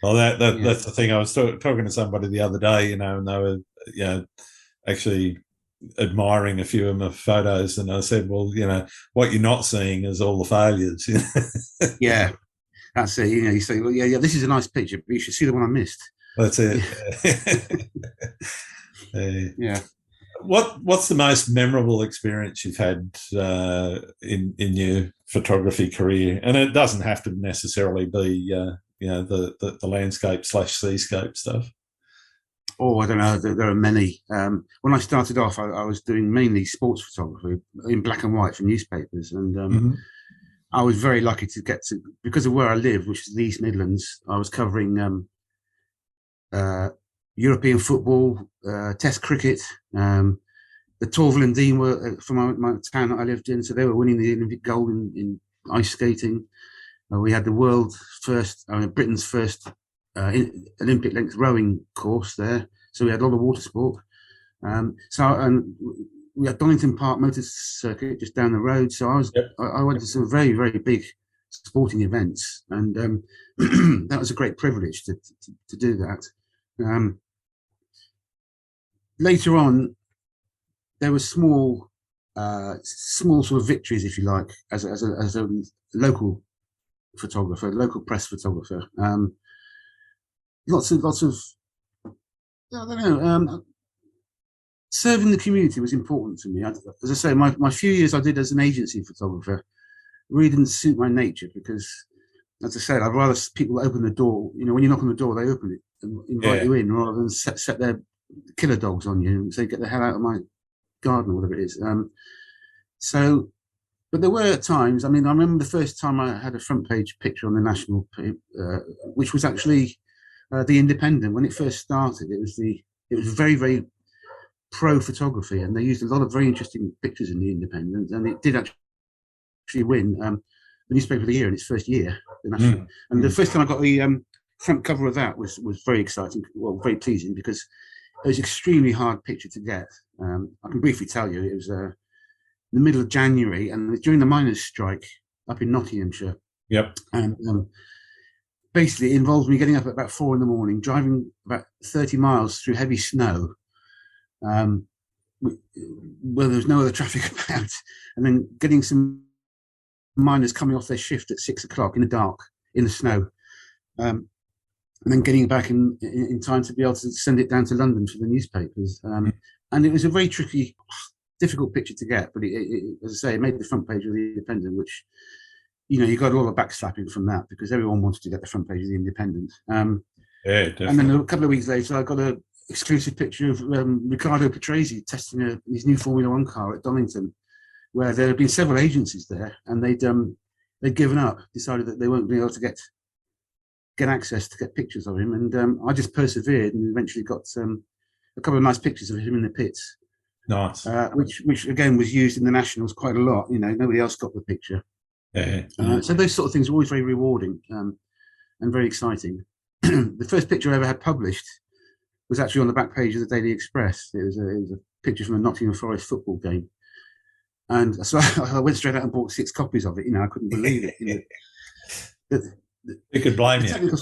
well, that's the thing. I was talking to somebody the other day, and they were, actually admiring a few of my photos, and I said, well, what you're not seeing is all the failures. Yeah, that's it. You say, well, yeah, this is a nice picture, but you should see the one I missed. That's it. Yeah. What's the most memorable experience you've had in your photography career? And it doesn't have to necessarily be the landscape / seascape stuff. Oh, I don't know. There are many. When I started off, I was doing mainly sports photography in black and white for newspapers, and I was very lucky to get to, because of where I live, which is the East Midlands. I was covering European football, Test cricket. The Torval and Dean were from my town that I lived in, so they were winning the Olympic gold in ice skating. We had the Britain's first Olympic length rowing course there, so we had a lot of water sport. We had Donington Park motor circuit just down the road, so I went to some very, very big sporting events, and that was a great privilege to do that. Later on, there were small small sort of victories, if you like, as a local photographer, local press photographer. Lots of I don't know. Serving the community was important to me. As I say, my few years I did as an agency photographer really didn't suit my nature because, as I said, I'd rather people open the door. You know, when you knock on the door, they open it and invite you in, rather than set their killer dogs on you and say, "Get the hell out of my garden," or whatever it is. So, but there were times. I mean, I remember the first time I had a front page picture on the National, which was actually the Independent. When it first started, it was very, very pro photography, and they used a lot of very interesting pictures in the Independent, and it did actually win the newspaper of the year in its first year, the National. And the first time I got the front cover of that was very exciting, well, very pleasing, because it was an extremely hard picture to get. I can briefly tell you, it was the middle of January, and it was during the miners' strike up in Nottinghamshire. Yep. And basically, it involved me getting up at about 4 a.m, driving about 30 miles through heavy snow, where there was no other traffic about, and then getting some miners coming off their shift at 6 o'clock in the dark, in the snow, and then getting back in time to be able to send it down to London for the newspapers. And it was a very tricky, difficult picture to get, but it, as I say, it made the front page of the Independent, which, you know, you got a lot of backslapping from that because everyone wanted to get the front page of the Independent. Yeah, definitely. And then a couple of weeks later, I got a exclusive picture of Riccardo Patrese testing his new Formula One car at Donington, where there had been several agencies there, and they'd given up, decided that they weren't going to be able to get access to get pictures of him, and I just persevered and eventually got a couple of nice pictures of him in the pits. Nice. Which again was used in the Nationals quite a lot. You know, nobody else got the picture. Yeah. So those sort of things were always very rewarding and very exciting. The first picture I ever had published was actually on the back page of the Daily Express. It was a picture from a Nottingham Forest football game, and so I went straight out and bought 6 copies of it. You know, I couldn't believe it. You know, Who could blame you?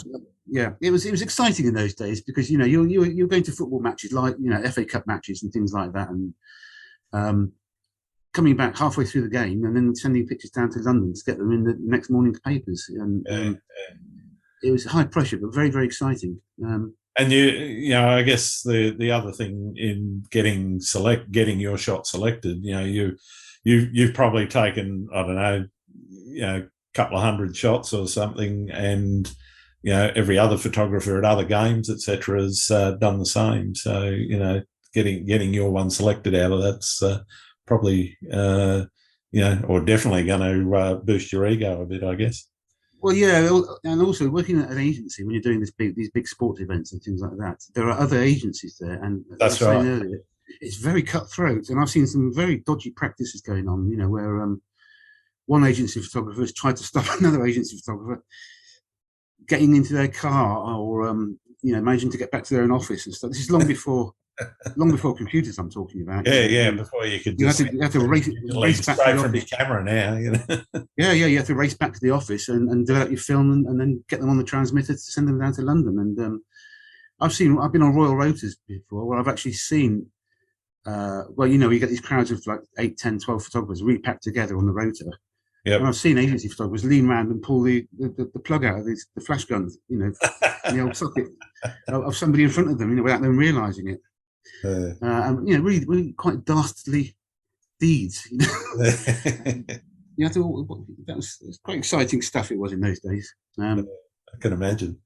Yeah, it was exciting in those days because, you know, you're going to football matches like, you know, FA Cup matches and things like that, and coming back halfway through the game and then sending pictures down to London to get them in the next morning's papers. And it was high pressure, but very, very exciting. And you know, I guess the other thing in getting your shot selected, you know, you've probably taken, I don't know, you know, a couple of hundred shots or something, and you know, every other photographer at other games, etc., has done the same. So, you know, getting your one selected out of that's probably, you know, or definitely going to boost your ego a bit, I guess. Well, yeah, and also working at an agency when you're doing these big sports events and things like that, there are other agencies there, and that's right. Earlier, it's very cutthroat, and I've seen some very dodgy practices going on. You know, where one agency photographer has tried to stop another agency photographer getting into their car, or you know, managing to get back to their own office and stuff. This is long before computers I'm talking about. Yeah, before you could. You have to race back to the from your camera now. You know. Yeah, you have to race back to the office and develop your film and then get them on the transmitter to send them down to London. And I've been on Royal Rotors before where I've actually seen. Well, you know, you get these crowds of like 8, 10, 12 photographers really packed together on the rotor. Yep. And I've seen agency photographers lean around and pull the plug out of the flash guns, you know, in the old socket of somebody in front of them, you know, without them realising it. And you know, really, really quite dastardly deeds. You know, that was quite exciting stuff. It was in those days. I can imagine.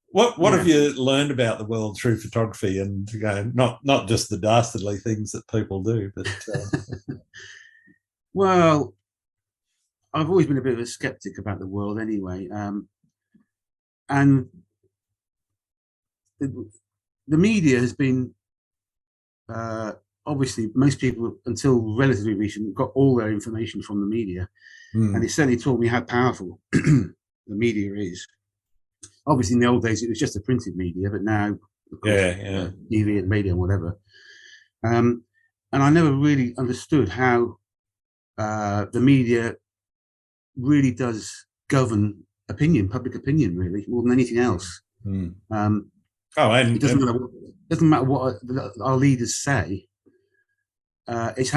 What have you learned about the world through photography, and you know, not just the dastardly things that people do, but well, I've always been a bit of a skeptic about the world anyway, and the media has been obviously, most people until relatively recent got all their information from the media, and it certainly taught me how powerful the media is. Obviously, in the old days, it was just a printed media, but now, of course, TV and radio and whatever. And I never really understood how the media really does govern public opinion, really, more than anything else. And it doesn't matter what our leaders say. it's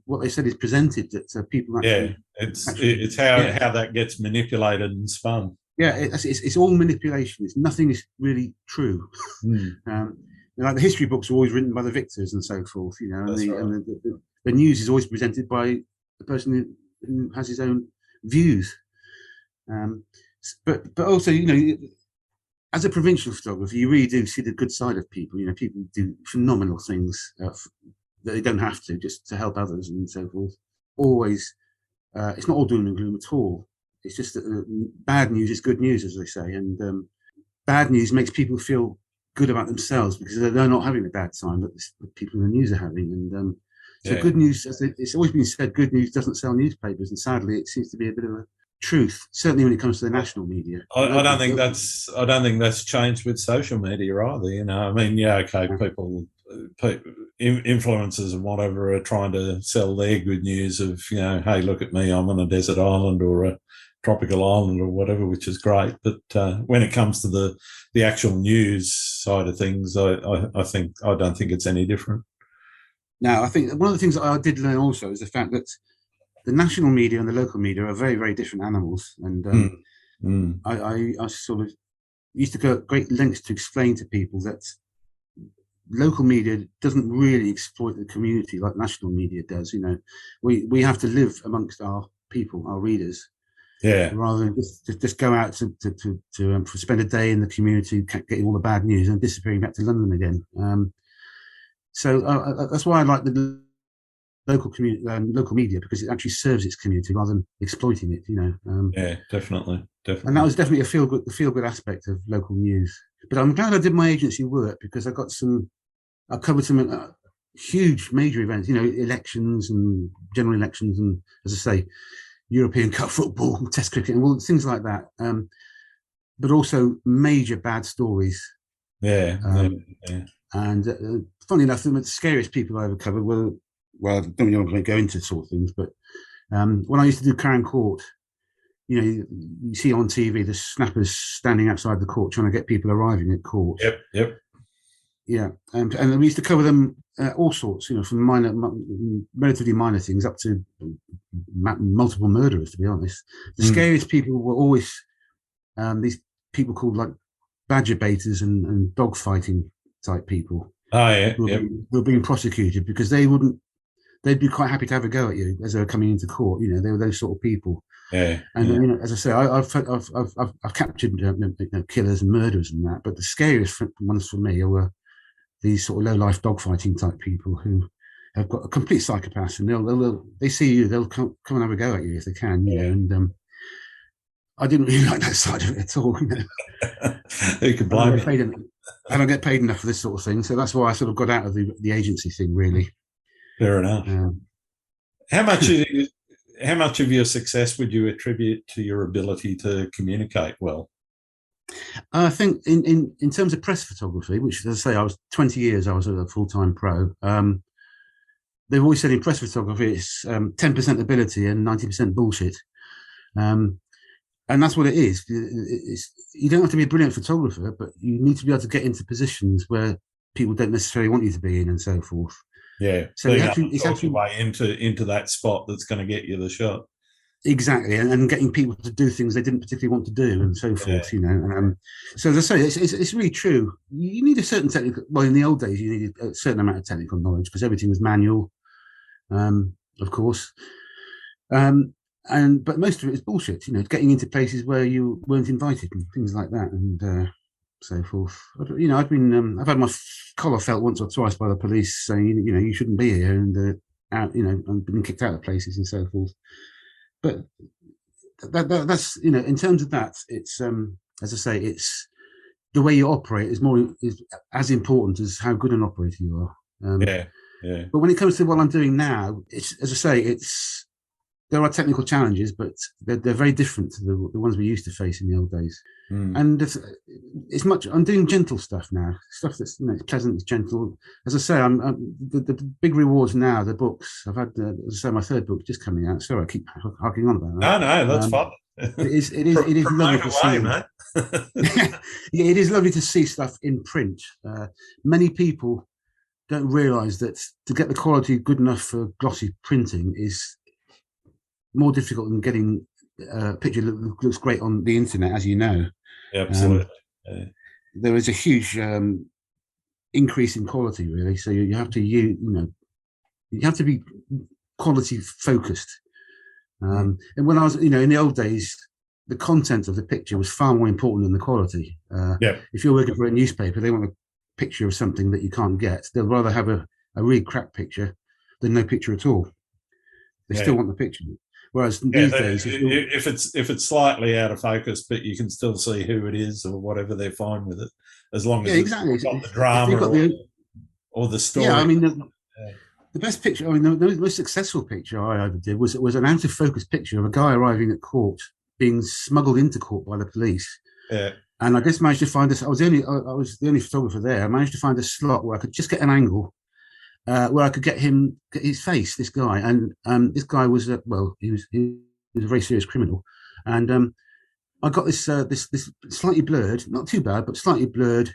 what they said is presented that people actually. Yeah, it's how that gets manipulated and spun. Yeah, it's all manipulation. Nothing is really true. Like the history books are always written by the victors and so forth, and the news is always presented by the person who has his own views. But also, as a provincial photographer, you really do see the good side of people. People do phenomenal things that they don't have to, just to help others and so forth. Always, it's not all doom and gloom at all. It's just that bad news is good news, as they say, and bad news makes people feel good about themselves because they're not having a bad time, but the people in the news are having. And so good news, as it's always been said, good news doesn't sell newspapers, and sadly, it seems to be a bit of a truth. Certainly, when it comes to the national media, I don't think that's changed with social media either. I mean, people, influencers and whatever are trying to sell their good news of hey, look at me, I'm on a desert island or a tropical island or whatever, which is great. But when it comes to the actual news side of things, I don't think it's any different. Now, I think one of the things that I did learn also is the fact that the national media and the local media are very, very different animals. And I sort of used to go at great lengths to explain to people that local media doesn't really exploit the community like national media does. We have to live amongst our people, our readers. Yeah. Rather than just go out to spend a day in the community, getting all the bad news and disappearing back to London again. So that's why I like the local community, local media, because it actually serves its community rather than exploiting it. Yeah, definitely. And that was definitely a feel good aspect of local news. But I'm glad I did my agency work because I covered some huge major events, elections and general elections, and as I say, European Cup football, Test cricket, and things like that. But also major bad stories. Yeah. And funny enough, the scariest people I ever covered were, well, I don't really want to go into sort of things, but when I used to do Crown Court, you see on TV the snappers standing outside the court trying to get people arriving at court. Yep. Yeah, and we used to cover them all sorts, from relatively minor things up to multiple murderers. To be honest, the scariest people were always these people called like badger baiters and dog fighting type people. Oh yeah, who were being prosecuted because they'd be quite happy to have a go at you as they were coming into court. They were those sort of people. Yeah. And as I say, I've captured killers and murderers and that, but the scariest ones for me were these sort of low-life dogfighting type people who have got a complete psychopath, and they see you, they'll come and have a go at you if they can, and I didn't really like that side of it at all. Who could blame you? I don't get paid enough for this sort of thing, so that's why I sort of got out of the agency thing, really. Fair enough. How much of your success would you attribute to your ability to communicate well? I think in terms of press photography, which, as I say, I was 20 years, I was a full-time pro. They've always said in press photography, it's 10% ability and 90% bullshit. And that's what it is. You don't have to be a brilliant photographer, but you need to be able to get into positions where people don't necessarily want you to be in and so forth. Yeah. So it's actually way into that spot that's going to get you the shot. Exactly, and getting people to do things they didn't particularly want to do, and so forth. So as I say, it's really true. You need a certain technical. Well, in the old days, you needed a certain amount of technical knowledge because everything was manual, of course. But most of it is bullshit. Getting into places where you weren't invited and things like that, and so forth. I've had my collar felt once or twice by the police saying, you shouldn't be here, and I've been kicked out of places and so forth. But that's in terms of that, it's as I say, it's the way you operate is as important as how good an operator you are. Yeah. But when it comes to what I'm doing now, it's, as I say, there are technical challenges, but they're very different to the ones we used to face in the old days. And it's much. I'm doing gentle stuff now, stuff that's it's pleasant, it's gentle. As I say, the big rewards now. The books I've had. As I say, my third book just coming out. Sorry, I keep harking on about that. No, that's fun. It is lovely to see, mate. Yeah, it is lovely to see stuff in print. Many people don't realise that to get the quality good enough for glossy printing is more difficult than getting a picture that looks great on the internet, as you know. Yeah, absolutely. There is a huge increase in quality, really. So you have to you have to be quality focused. And when I was, in the old days, the content of the picture was far more important than the quality. If you're working for a newspaper, they want a picture of something that you can't get. They'll rather have a really crap picture than no picture at all. They still want the picture. Whereas these days, if it's slightly out of focus, but you can still see who it is or whatever, they're fine with it, as long as it's got the drama or the story. Yeah, I mean, the best picture, the most successful picture I ever did was an out of focus picture of a guy arriving at court, being smuggled into court by the police. Yeah. And I just managed to find this. I was the only photographer there. I managed to find a slot where I could just get an angle where I could get his face. This guy, and this guy was he was a very serious criminal, and I got this slightly blurred, not too bad, but slightly blurred,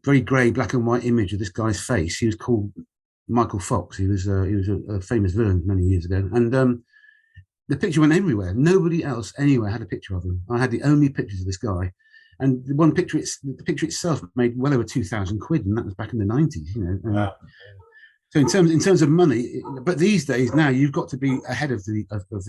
very grey black and white image of this guy's face. He was called Michael Fox. He was a famous villain many years ago, and the picture went everywhere. Nobody else anywhere had a picture of him. I had the only pictures of this guy, and the picture itself made well over £2,000, and that was back in the 90s. Wow. So in terms of money, but these days now you've got to be ahead of the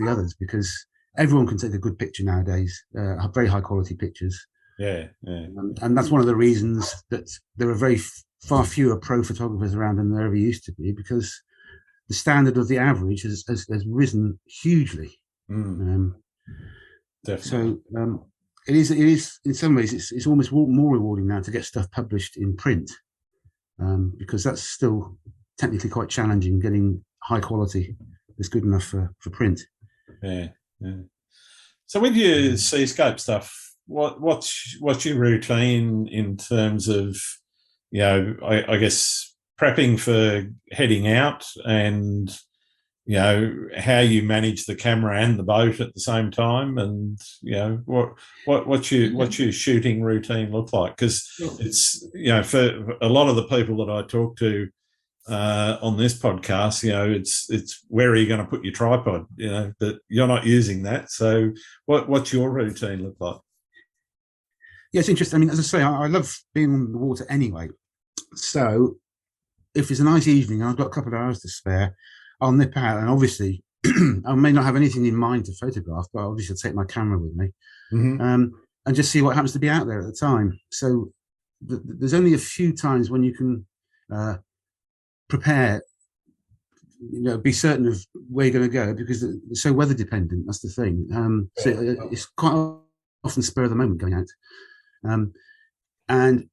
others, because everyone can take a good picture nowadays, very high quality pictures. Yeah. And that's one of the reasons that there are far fewer pro photographers around than there ever used to be, because the standard of the average has risen hugely. Definitely. So it is in some ways it's almost more rewarding now to get stuff published in print, because that's still technically quite challenging, getting high quality that's good enough for print. Yeah. So with your seascape stuff, what's your routine in terms of, I guess, prepping for heading out, and how you manage the camera and the boat at the same time, and what's your shooting routine look like? Because it's for a lot of the people that I talk to on this podcast, it's where are you going to put your tripod? That you're not using that. So what's your routine look like? Yeah, it's interesting. I mean, as I say, I love being on the water anyway. So if it's a nice evening and I've got a couple of hours to spare, I'll nip out, and obviously I may not have anything in mind to photograph, but obviously I'll take my camera with me, and just see what happens to be out there at the time. So there's only a few times when you can prepare, be certain of where you're going to go, because it's so weather dependent. That's the thing. So it's quite often spur of the moment going out, and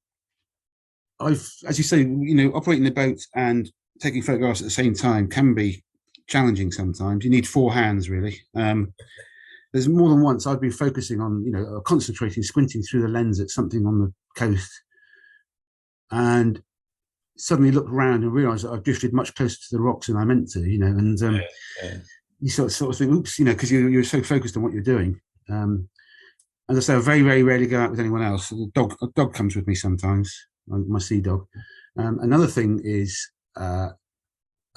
as you say, operating the boat and taking photographs at the same time can be challenging sometimes. You need four hands, really. There's more than once I've been focusing on, concentrating, squinting through the lens at something on the coast, and suddenly looked around and realised that I've drifted much closer to the rocks than I meant to, and you sort of think, oops, because you're so focused on what you're doing. As I say, I very, very rarely go out with anyone else. A dog comes with me sometimes, my sea dog. Another thing is, as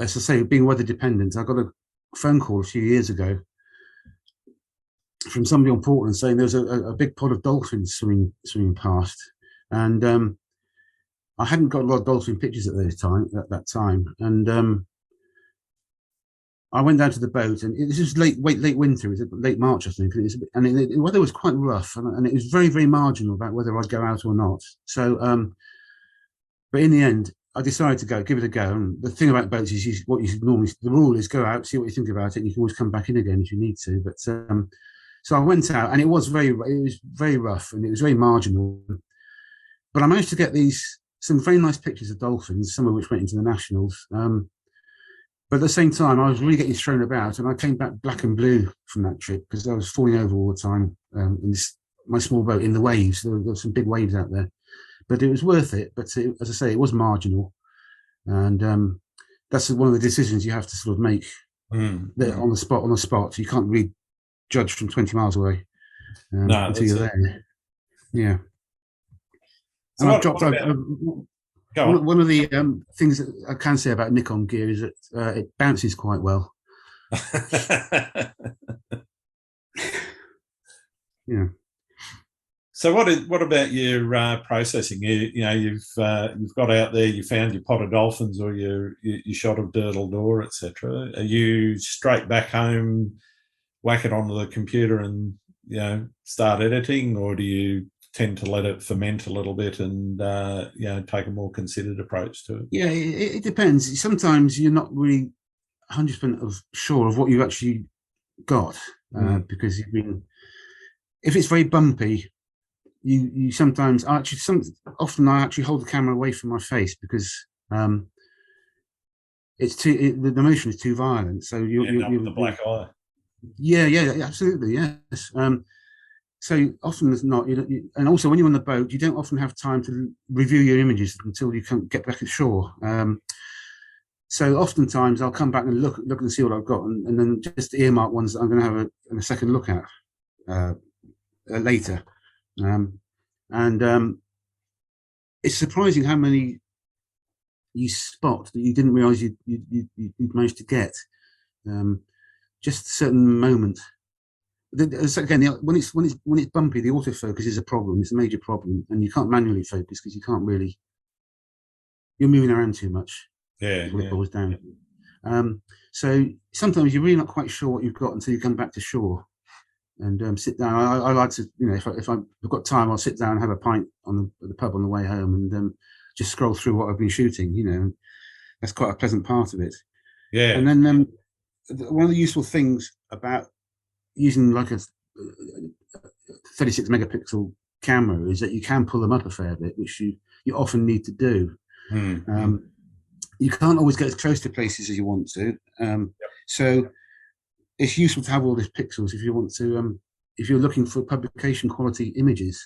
I say, being weather dependent. I got a phone call a few years ago from somebody on Portland saying there was a big pod of dolphins swimming past, and I hadn't got a lot of dolphin pictures at that time, and I went down to the boat, and this was late winter. It was late March, I think, and the weather was quite rough, and it was very, very marginal about whether I'd go out or not. So, but in the end, I decided to give it a go. And the thing about boats is, the rule is go out, see what you think about it, and you can always come back in again if you need to. But so I went out, and it was very rough, and it was very marginal. But I managed to get some very nice pictures of dolphins, some of which went into the nationals. But at the same time, I was really getting thrown about, and I came back black and blue from that trip because I was falling over all the time in my small boat in the waves. There were some big waves out there, but it was worth it. But as I say, it was marginal, and that's one of the decisions you have to sort of make on the spot. You can't really judge from 20 miles away until you're there. Yeah. So And Go on. One of the things that I can say about Nikon gear is that it bounces quite well. Yeah. So what about your processing? You've got out there, you found your pot of dolphins or your shot of Durdle Door, etc. Are you straight back home, whack it onto the computer and start editing, or do you tend to let it ferment a little bit and take a more considered approach to it? Yeah, it depends. Sometimes you're not really 100% sure of what you've actually got because you've been. If it's very bumpy, you sometimes often I actually hold the camera away from my face because it's the motion is too violent. So you the black eye. Yeah, absolutely, yes. So often as not, and also when you're on the boat, you don't often have time to review your images until you can get back ashore. So oftentimes I'll come back and look and see what I've got, and then just earmark ones that I'm going to have a second look at later. It's surprising how many you spot that you didn't realise you'd managed to get. Just a certain moment. Again, when it's bumpy, the autofocus is a problem. It's a major problem, and you can't manually focus because you can't really. You're moving around too much. Yeah, it boils down. So sometimes you're really not quite sure what you've got until you come back to shore and sit down. I like to, if I've got time, I'll sit down and have a pint at the pub on the way home and just scroll through what I've been shooting. That's quite a pleasant part of it. Yeah. And then one of the useful things about using like a 36 megapixel camera is that you can pull them up a fair bit, which you often need to do. You can't always get as close to places as you want to. So it's useful to have all these pixels if you want to, if you're looking for publication quality images.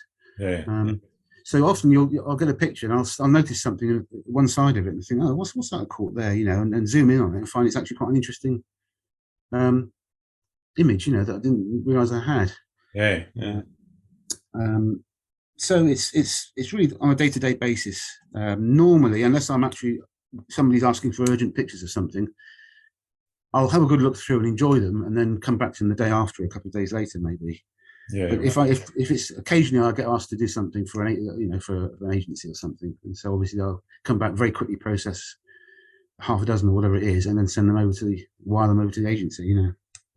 So often I'll get a picture and I'll notice something on one side of it and think, oh, what's that I caught there? And zoom in on it and find it's actually quite an interesting image, that I didn't realize I had. So it's really on a day-to-day basis. Normally, unless somebody's asking for urgent pictures or something, I'll have a good look through and enjoy them, and then come back to them the day after, a couple of days later, maybe. But if it's occasionally I get asked to do something for an agency or something, and so obviously I'll come back very quickly, process half a dozen or whatever it is, and then wire them over to the agency.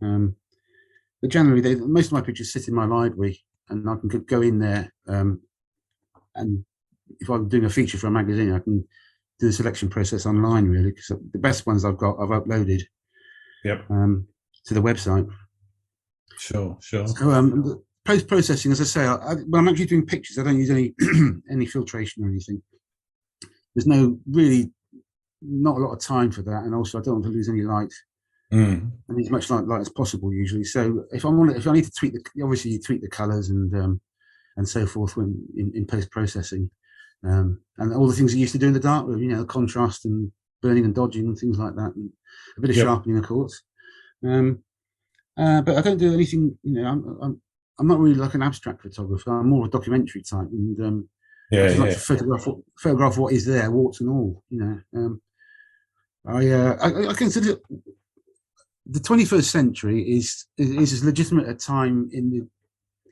But generally, most of my pictures sit in my library, and I can go in there. And if I'm doing a feature for a magazine, I can do the selection process online, really, because the best ones I've uploaded to the website. Sure. So post-processing, as I say, when I'm actually doing pictures, I don't use any filtration or anything. There's not a lot of time for that, and also I don't want to lose any light. I need as much light as possible usually. So if I need to tweak obviously you tweak the colours and so forth when in post-processing, and all the things you used to do in the darkroom, contrast and burning and dodging and things like that, and a bit of sharpening, of course. But I don't do anything. I'm not really like an abstract photographer. I'm more a documentary type, and I just like to photograph what is there, warts and all. I consider the 21st century is as legitimate a time in the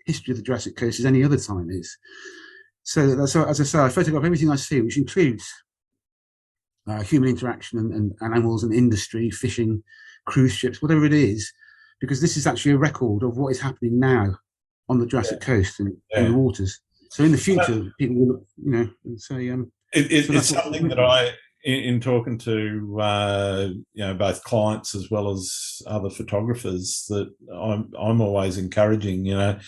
history of the Jurassic Coast as any other time is. So as I say, I photograph everything I see, which includes human interaction and animals and industry, fishing, cruise ships, whatever it is, because this is actually a record of what is happening now on the Jurassic Coast and in the waters. So in the future, people will, say. It's something that in talking to both clients as well as other photographers, that I'm always encouraging.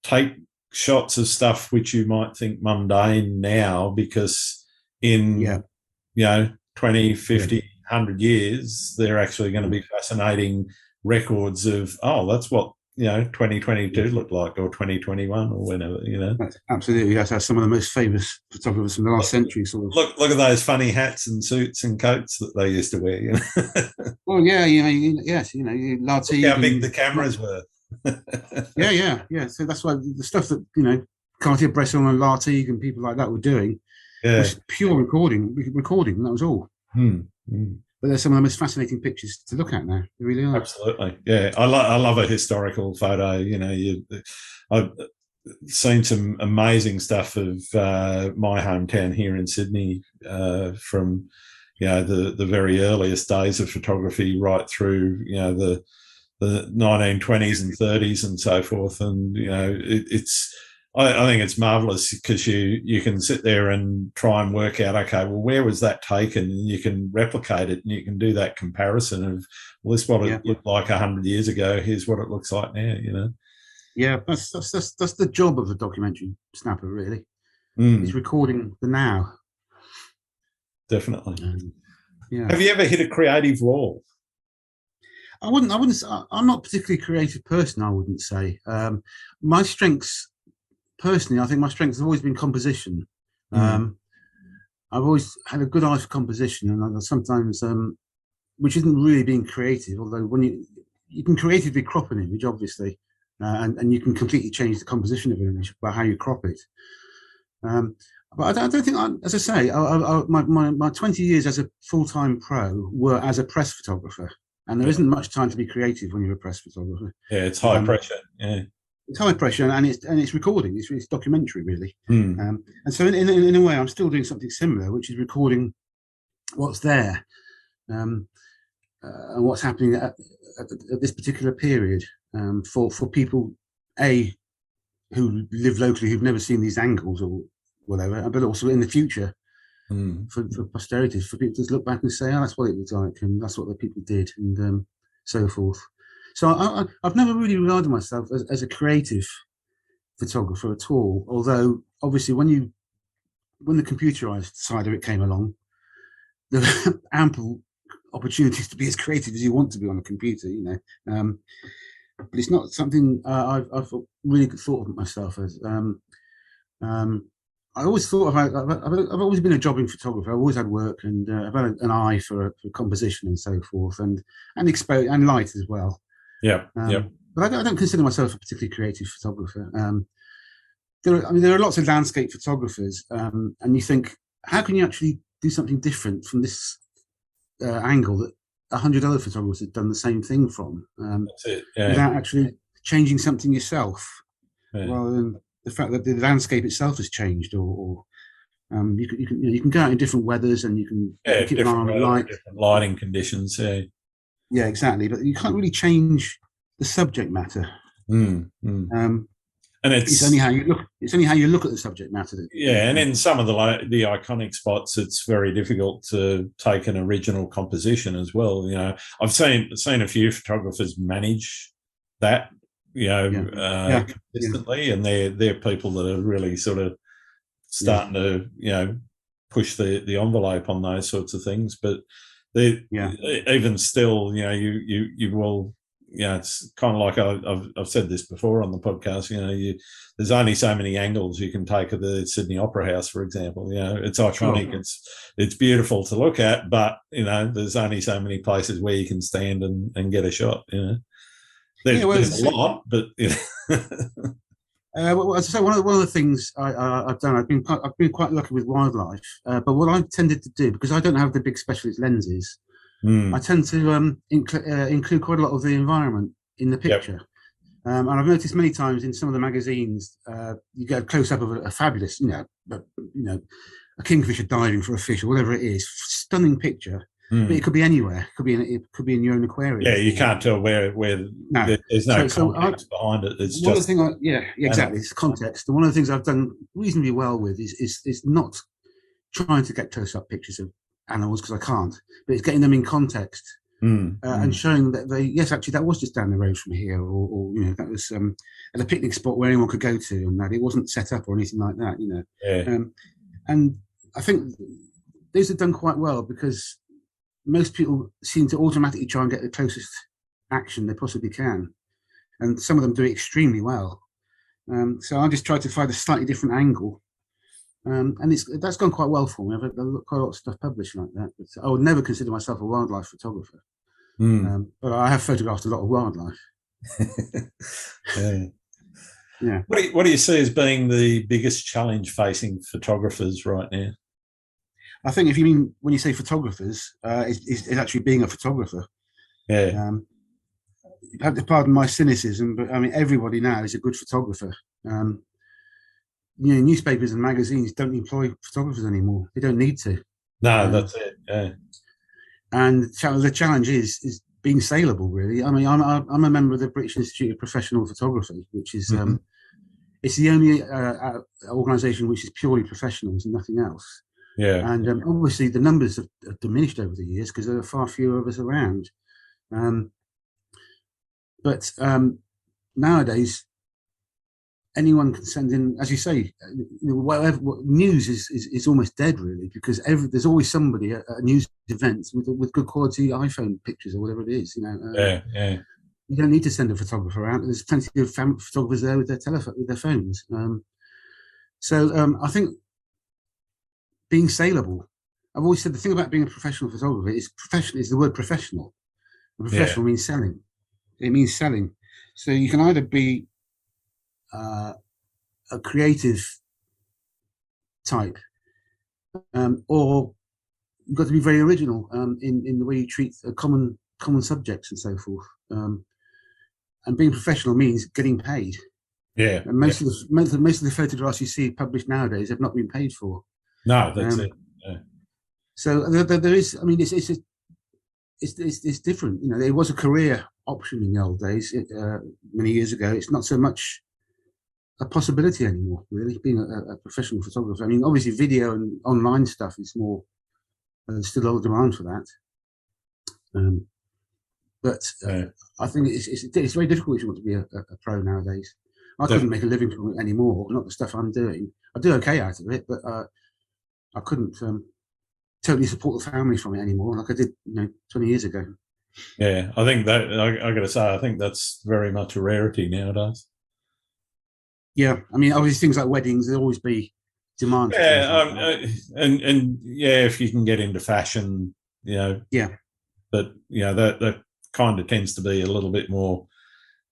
Take shots of stuff which you might think mundane now, because in 20, 50, 100 years, they're actually going to be fascinating records of, that's what 2022 looked like, or 2021, or whenever. Absolutely, that's some of the most famous photographers from the last century. Sort of. Look at those funny hats and suits and coats that they used to wear. Well, yeah, yes, Lartigue. Look how big the cameras were. yeah. So that's why the stuff that Cartier-Bresson and Lartigue and people like that were doing. Yeah. was pure recording. That was all. But they're some of the most fascinating pictures to look at now. They really are. Absolutely. Yeah. I love a historical photo. I've seen some amazing stuff of my hometown here in Sydney from, the very earliest days of photography right through, the 1920s and 30s and so forth. And, I think it's marvelous because you can sit there and try and work out, okay, well, where was that taken? And you can replicate it and you can do that comparison of, well, this is what it looked like 100 years ago. Here's what it looks like now, Yeah, that's the job of a documentary snapper, really. It's recording the now. Definitely. Yeah. Have you ever hit a creative wall? I wouldn't. I'm not a particularly creative person, I wouldn't say. My strengths, personally, I think my strengths have always been composition. I've always had a good eye for composition, and sometimes, which isn't really being creative, although when you can creatively crop an image, obviously, and you can completely change the composition of an image by how you crop it. But I don't think, as I say, my 20 years as a full-time pro were as a press photographer, and there isn't much time to be creative when you're a press photographer. Yeah, it's high pressure. Yeah, it's high pressure, and it's recording. It's documentary, really. And so, in a way, I'm still doing something similar, which is recording what's there, and what's happening at this particular period, for people who live locally, who've never seen these angles or whatever, but also in the future, for posterity, for people to look back and say, oh, that's what it was like, and that's what the people did, and so forth. So I've never really regarded myself as a creative photographer at all, although obviously when the computerized side of it came along, there were ample opportunities to be as creative as you want to be on a computer, but it's not something I've really thought of myself as. I always thought I've always been a jobbing photographer. I've always had work, and I've had an eye for composition and so forth, and light as well. Yeah, But I don't consider myself a particularly creative photographer. There are lots of landscape photographers, and you think, how can you actually do something different from this angle that 100 other photographers have done the same thing from, that's it. Yeah. without actually changing something yourself, rather than the fact that the landscape itself has changed, or you can go out in different weathers, and you can keep an eye on the light, different lighting conditions. Yeah, exactly. But you can't really change the subject matter. And it's only how you look. It's only how you look at the subject matter. And in some of the iconic spots, it's very difficult to take an original composition as well. I've seen a few photographers manage that, consistently, and they're people that are really sort of starting to push the envelope on those sorts of things. But even still, you will. It's kind of like I've said this before on the podcast. There's only so many angles you can take of the Sydney Opera House, for example. It's iconic. Sure. It's beautiful to look at, but there's only so many places where you can stand and get a shot. There's a lot, but well, as I say, one of the things I've done, I've been quite lucky with wildlife. But what I've tended to do, because I don't have the big specialist lenses, I tend to include quite a lot of the environment in the picture. And I've noticed many times in some of the magazines, you get a close up of a fabulous, a kingfisher diving for a fish or whatever it is, stunning picture. But it could be anywhere. It could be in your own aquarium. Yeah, you can't tell where there's no context behind it. It's just exactly. It's context. And one of the things I've done reasonably well with is not trying to get close up pictures of animals, because I can't, but it's getting them in context, and showing that actually that was just down the road from here, or that was at a picnic spot where anyone could go to, and that it wasn't set up or anything like that. And I think these are done quite well, because most people seem to automatically try and get the closest action they possibly can, and some of them do it extremely well. So I just try to find a slightly different angle. And that's gone quite well for me. I've got quite a lot of stuff published like that. But I would never consider myself a wildlife photographer. But I have photographed a lot of wildlife. What do you see as being the biggest challenge facing photographers right now? I think if you mean when you say photographers, it's actually being a photographer. Yeah. You have to pardon my cynicism, but I mean everybody now is a good photographer. Newspapers and magazines don't employ photographers anymore. They don't need to. No, that's it. Yeah. And the challenge is being saleable. Really, I mean, I'm a member of the British Institute of Professional Photography, which is it's the only organisation which is purely professionals and nothing else. Yeah. And obviously, the numbers have diminished over the years because there are far fewer of us around. But nowadays, anyone can send in, as you say, whatever. News is almost dead, really, because there's always somebody at a news event with good quality iPhone pictures or whatever it is. Yeah. You don't need to send a photographer out. There's plenty of photographers there with their phones. So I think being saleable. I've always said the thing about being a professional photographer is the word professional. And professional means selling. It means selling. So you can either be a creative type, or you've got to be very original in the way you treat common subjects and so forth. And being professional means getting paid. Yeah. And most of the photographs you see published nowadays have not been paid for. No, that's it. Yeah. So there is. I mean, it's different. There was a career option in the old days, many years ago. It's not so much a possibility anymore, really, being a professional photographer. I mean, obviously, video and online stuff is more. There's still a lot of demand for that. But I think it's very difficult if you want to be a pro nowadays. I couldn't make a living from it anymore. Not the stuff I'm doing. I do okay out of it, but I couldn't totally support the family from it anymore, like I did, 20 years ago. Yeah, I think that I got to say, I think that's very much a rarity nowadays. Yeah, I mean, obviously things like weddings, there'll always be demand. Yeah, and if you can get into fashion, Yeah. but that kind of tends to be a little bit more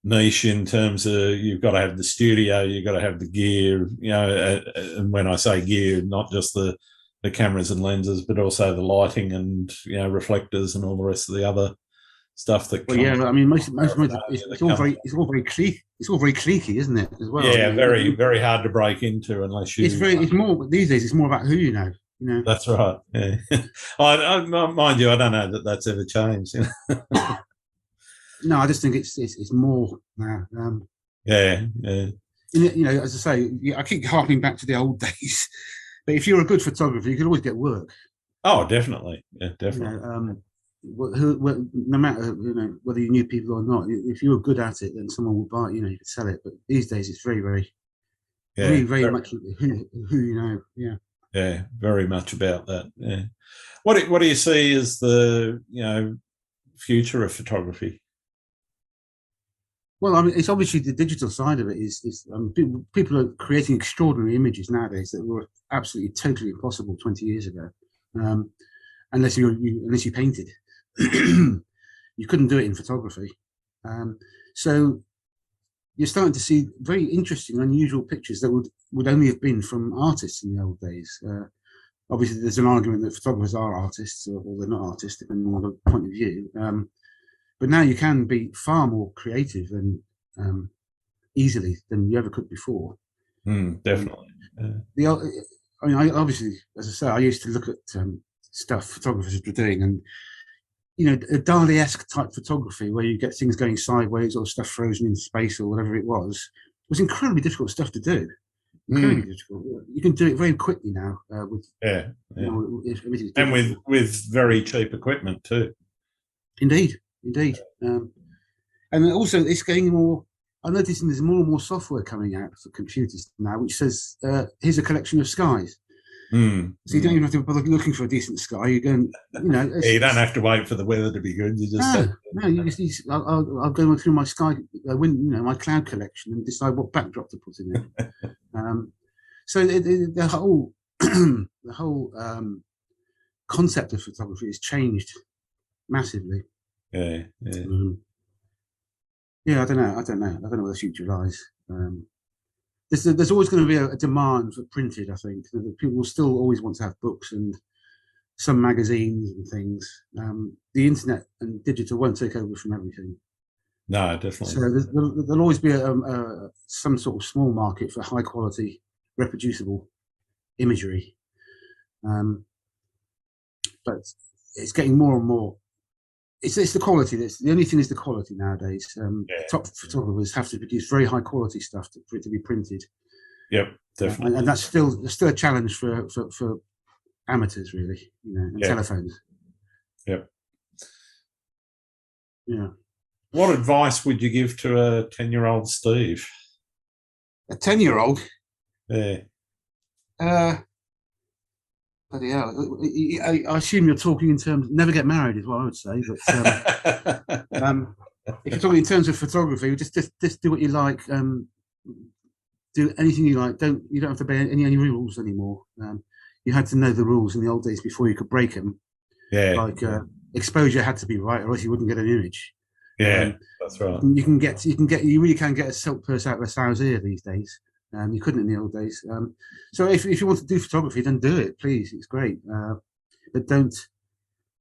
niche in terms of you've got to have the studio, you've got to have the gear, and when I say gear, not just the cameras and lenses, but also the lighting and reflectors and all the rest of the other stuff that. Well, yeah, I mean, most it's all very cliquey, isn't it? As well. Yeah, very very hard to break into unless you. It's more these days. It's more about who you know. That's right. Yeah. I mind you, I don't know that that's ever changed. No, I just think it's more. Yeah. As I say, I keep harping back to the old days. But if you're a good photographer, you can always get work. Oh, definitely. Yeah, definitely. No matter whether you knew people or not, if you were good at it, then someone would buy it. You could sell it. But these days, it's very, very, very much who you know. Yeah. Yeah, very much about that. Yeah. What do you see as the future of photography? Well, I mean, it's obviously the digital side of it is people are creating extraordinary images nowadays that were absolutely totally impossible 20 years ago, unless you painted. You couldn't do it in photography. So you're starting to see very interesting, unusual pictures that would only have been from artists in the old days. Obviously, there's an argument that photographers are artists or they're not artists, depending on the point of view. But now you can be far more creative and easily than you ever could before. Definitely. I obviously, as I say, I used to look at stuff photographers were doing, and a Dali-esque type photography where you get things going sideways or stuff frozen in space or whatever it was incredibly difficult stuff to do. Incredibly difficult. You can do it very quickly now. And with very cheap equipment too. Indeed. And also it's getting more. I'm noticing there's more and more software coming out for computers now, which says, "Here's a collection of skies." So you don't even have to bother looking for a decent sky. You go, you don't have to wait for the weather to be good. You just I'll go through my sky, my cloud collection and decide what backdrop to put in it. So the whole concept of photography has changed massively. Yeah. I don't know. I don't know where the future lies. There's always going to be a demand for printed. I think people will still always want to have books and some magazines and things. The internet and digital won't take over from everything. No, definitely. So there'll always be some sort of small market for high quality, reproducible imagery. But it's getting more and more. It's the quality. That's the only thing is the quality nowadays. Top photographers have to produce very high quality stuff for it to be printed. Yep, definitely. And that's still a challenge for amateurs, really. And telephones. Yep. Yeah. What advice would you give to a 10-year-old Steve? A 10-year-old? Yeah. Bloody hell. I assume you're talking in terms of never get married is what I would say. But if you're talking in terms of photography, just do what you like. Do anything you like. You don't have to obey any rules anymore. You had to know the rules in the old days before you could break them. Yeah. Like exposure had to be right, or else you wouldn't get an image. Yeah, that's right. You really can get a silk purse out of a sow's ear these days. You couldn't in the old days. So if you want to do photography, then do it, please. It's great, but don't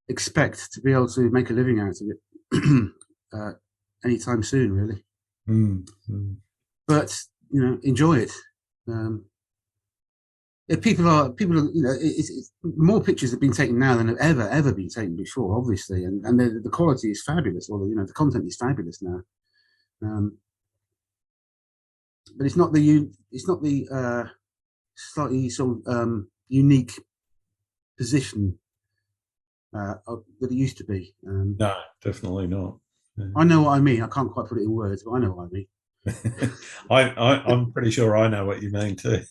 expect to be able to make a living out of it anytime soon, really. But enjoy it. People are, it's more pictures have been taken now than have ever been taken before, obviously, and the quality is fabulous. Or the content is fabulous now. But it's not the slightly sort of unique position that it used to be. No, definitely not. Yeah. I know what I mean. I can't quite put it in words, but I know what I mean. I'm pretty sure I know what you mean too.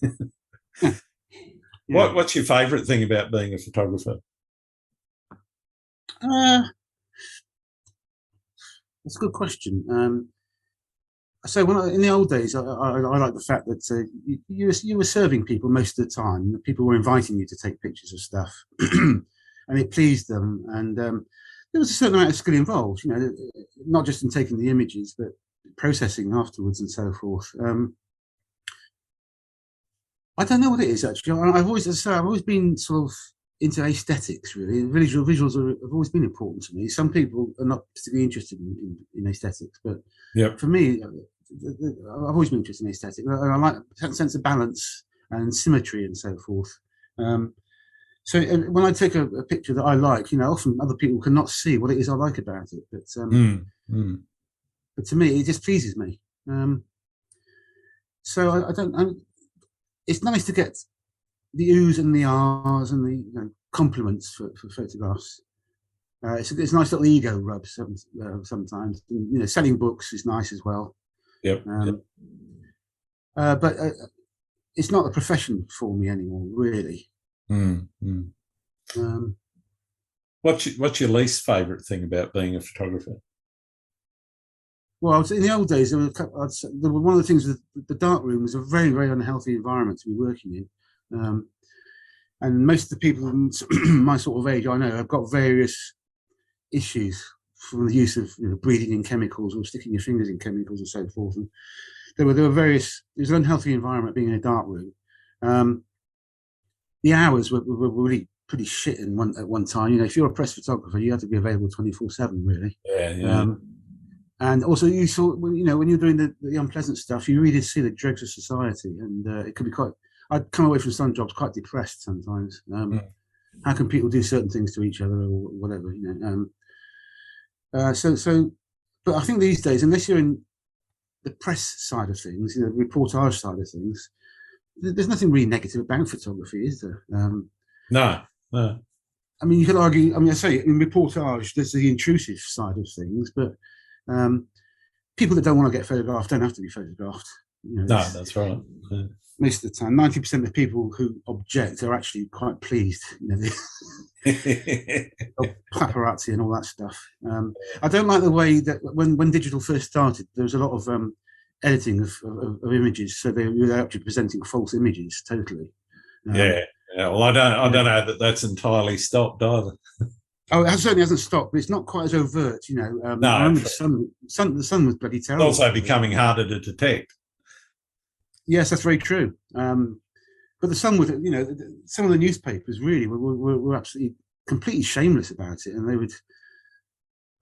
Yeah. What's your favourite thing about being a photographer? That's a good question. So in the old days, I like the fact that you were serving people most of the time. People were inviting you to take pictures of stuff, and it pleased them. And there was a certain amount of skill involved, not just in taking the images, but processing afterwards and so forth. I don't know what it is actually. I've always been sort of into aesthetics, really. Visuals have always been important to me. Some people are not particularly interested in aesthetics, but for me, I've always been interested in aesthetics. I like a sense of balance and symmetry and so forth. So when I take a picture that I like, often other people cannot see what it is I like about it. But but to me, it just pleases me. So I don't. It's nice to get the oohs and the ahs and the compliments for photographs. It's a nice little ego rub sometimes. Selling books is nice as well. Yep. But it's not a profession for me anymore, really. What's your least favourite thing about being a photographer? Well, in the old days, one of the things with the dark room was a very, very unhealthy environment to be working in. And most of the people my sort of age I know have got various issues from the use of breathing in chemicals or sticking your fingers in chemicals and so forth. And there were various. It was an unhealthy environment being in a dark room. The hours were really pretty shit at one time. If you're a press photographer, you had to be available 24/7, really. Yeah. And also, you saw when you're doing the unpleasant stuff, you really see the dregs of society, and it could be quite. I'd come away from some jobs quite depressed sometimes. How can people do certain things to each other or whatever? But I think these days, unless you're in the press side of things, the reportage side of things, there's nothing really negative about photography, is there? No. I mean, you could argue. I mean, I say in reportage, there's the intrusive side of things, but people that don't want to get photographed don't have to be photographed. No, that's right. Yeah. Most of the time, 90% of people who object are actually quite pleased. Paparazzi and all that stuff. I don't like the way that when digital first started, there was a lot of editing of images, so they were actually presenting false images totally. Yeah. Well, I don't know that's entirely stopped either. Oh, it certainly hasn't stopped, but it's not quite as overt, No, I remember the sun was bloody terrible. It's also becoming harder to detect. Yes, that's very true. But the sun was, some of the newspapers really were absolutely completely shameless about it, and they would.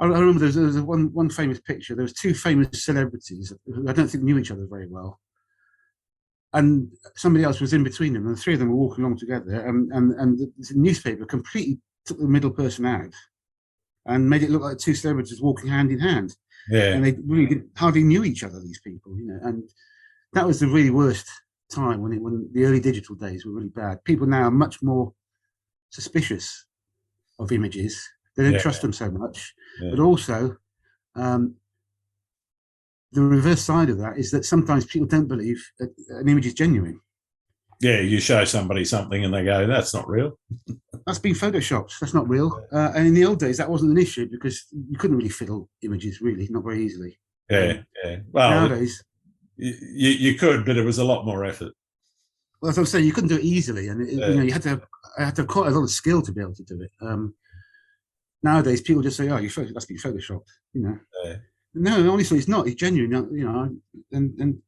I remember there was one famous picture. There was two famous celebrities who I don't think knew each other very well, and somebody else was in between them, and the three of them were walking along together, and the newspaper completely took the middle person out and made it look like two celebrities walking hand in hand. Yeah. And they really hardly knew each other, these people, and that was the really worst time when the early digital days were really bad. People now are much more suspicious of images. They don't trust them so much. Yeah. But also, the reverse side of that is that sometimes people don't believe an image is genuine. Yeah, you show somebody something and they go, "That's not real. That's been photoshopped. That's not real." And in the old days, that wasn't an issue because you couldn't really fiddle images, really, not very easily. Yeah. Well, nowadays, you could, but it was a lot more effort. Well, as I was saying, you couldn't do it easily, and you had to have quite a lot of skill to be able to do it. Nowadays, people just say, "Oh, that's been photoshopped," Yeah. No, honestly, it's not. It's genuine, and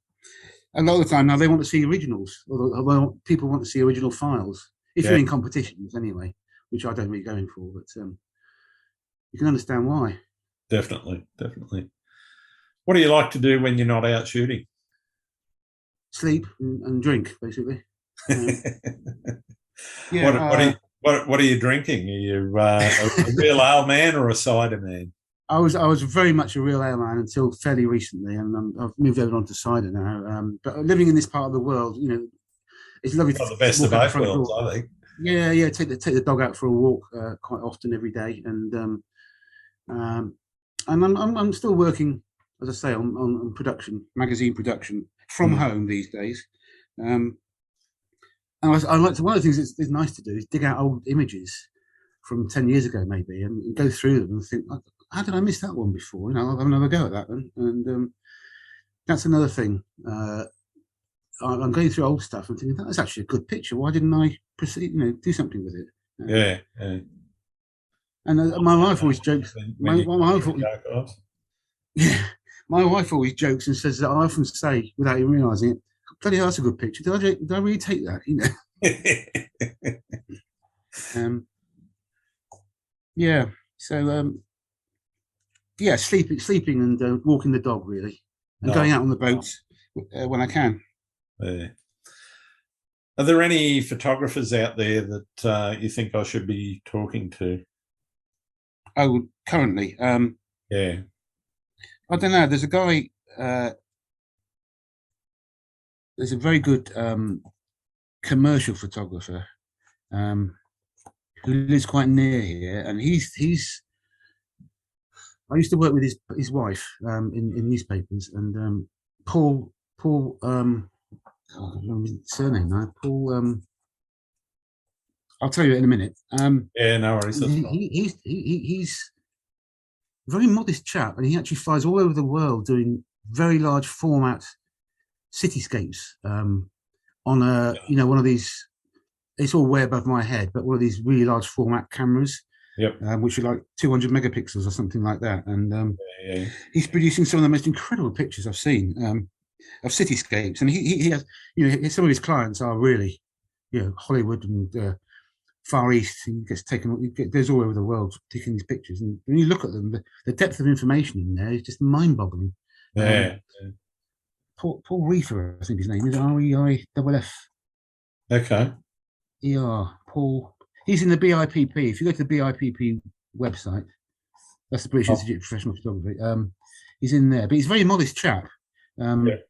a lot of the time now they want to see originals, although people want to see original files. If you're in competitions, anyway, which I don't really go in for, but you can understand why. Definitely. What do you like to do when you're not out shooting? Sleep and drink, basically. What are you drinking? Are you a real ale man or a cider man? I was very much a real ale man until fairly recently, and I've moved over onto cider now. But living in this part of the world, it's lovely. The best of both worlds, I think. Yeah. Take the dog out for a walk quite often every day, and I'm still working, as I say, on production, magazine production from home these days. And I like to. One of the things that's nice to do is dig out old images from 10 years ago, maybe, and go through them and think, how did I miss that one before? I'll have another go at that one. And that's another thing. I'm going through old stuff and thinking, that's actually a good picture. Why didn't I proceed, do something with it? Yeah. And my wife always jokes. My wife always jokes and says that I often say, without even realising it, bloody hell, that's a good picture. Did I really take that? Yeah. So sleeping and walking the dog, really, and going out on the boat when I can. Yeah. Are there any photographers out there that you think I should be talking to? Oh, currently, yeah. I don't know. There's a guy. There's a very good commercial photographer who lives quite near here, and he's. I used to work with his wife in newspapers, and Paul. I don't know his surname now. Paul. I'll tell you in a minute. Yeah, no worries. He's a very modest chap, and he actually flies all over the world doing very large format cityscapes on a one of these. It's all way above my head, but one of these really large format cameras. Yep. Which are like 200 megapixels or something like that, and he's producing some of the most incredible pictures I've seen of cityscapes. And he has, some of his clients are really, Hollywood and Far East. He goes all over the world taking these pictures, and when you look at them, the depth of information in there is just mind-boggling. Paul Reefer, I think his name is REIFF. Okay. Paul. He's in the BIPP. If you go to the BIPP website, that's the British Institute of Professional Photography. He's in there, but he's a very modest chap. But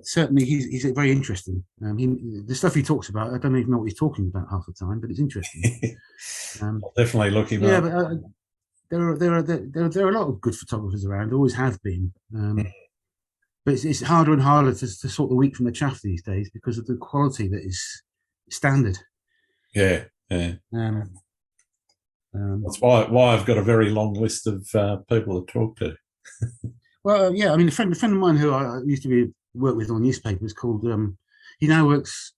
certainly he's very interesting. The stuff he talks about, I don't even know what he's talking about half the time, but it's interesting. I'll definitely look him up. But there are a lot of good photographers around. Always have been. But it's harder and harder to sort the wheat from the chaff these days because of the quality that is standard. Yeah. That's why I've got a very long list of people to talk to. Well, yeah, I mean, a friend of mine who I used to work with on newspapers called, he now works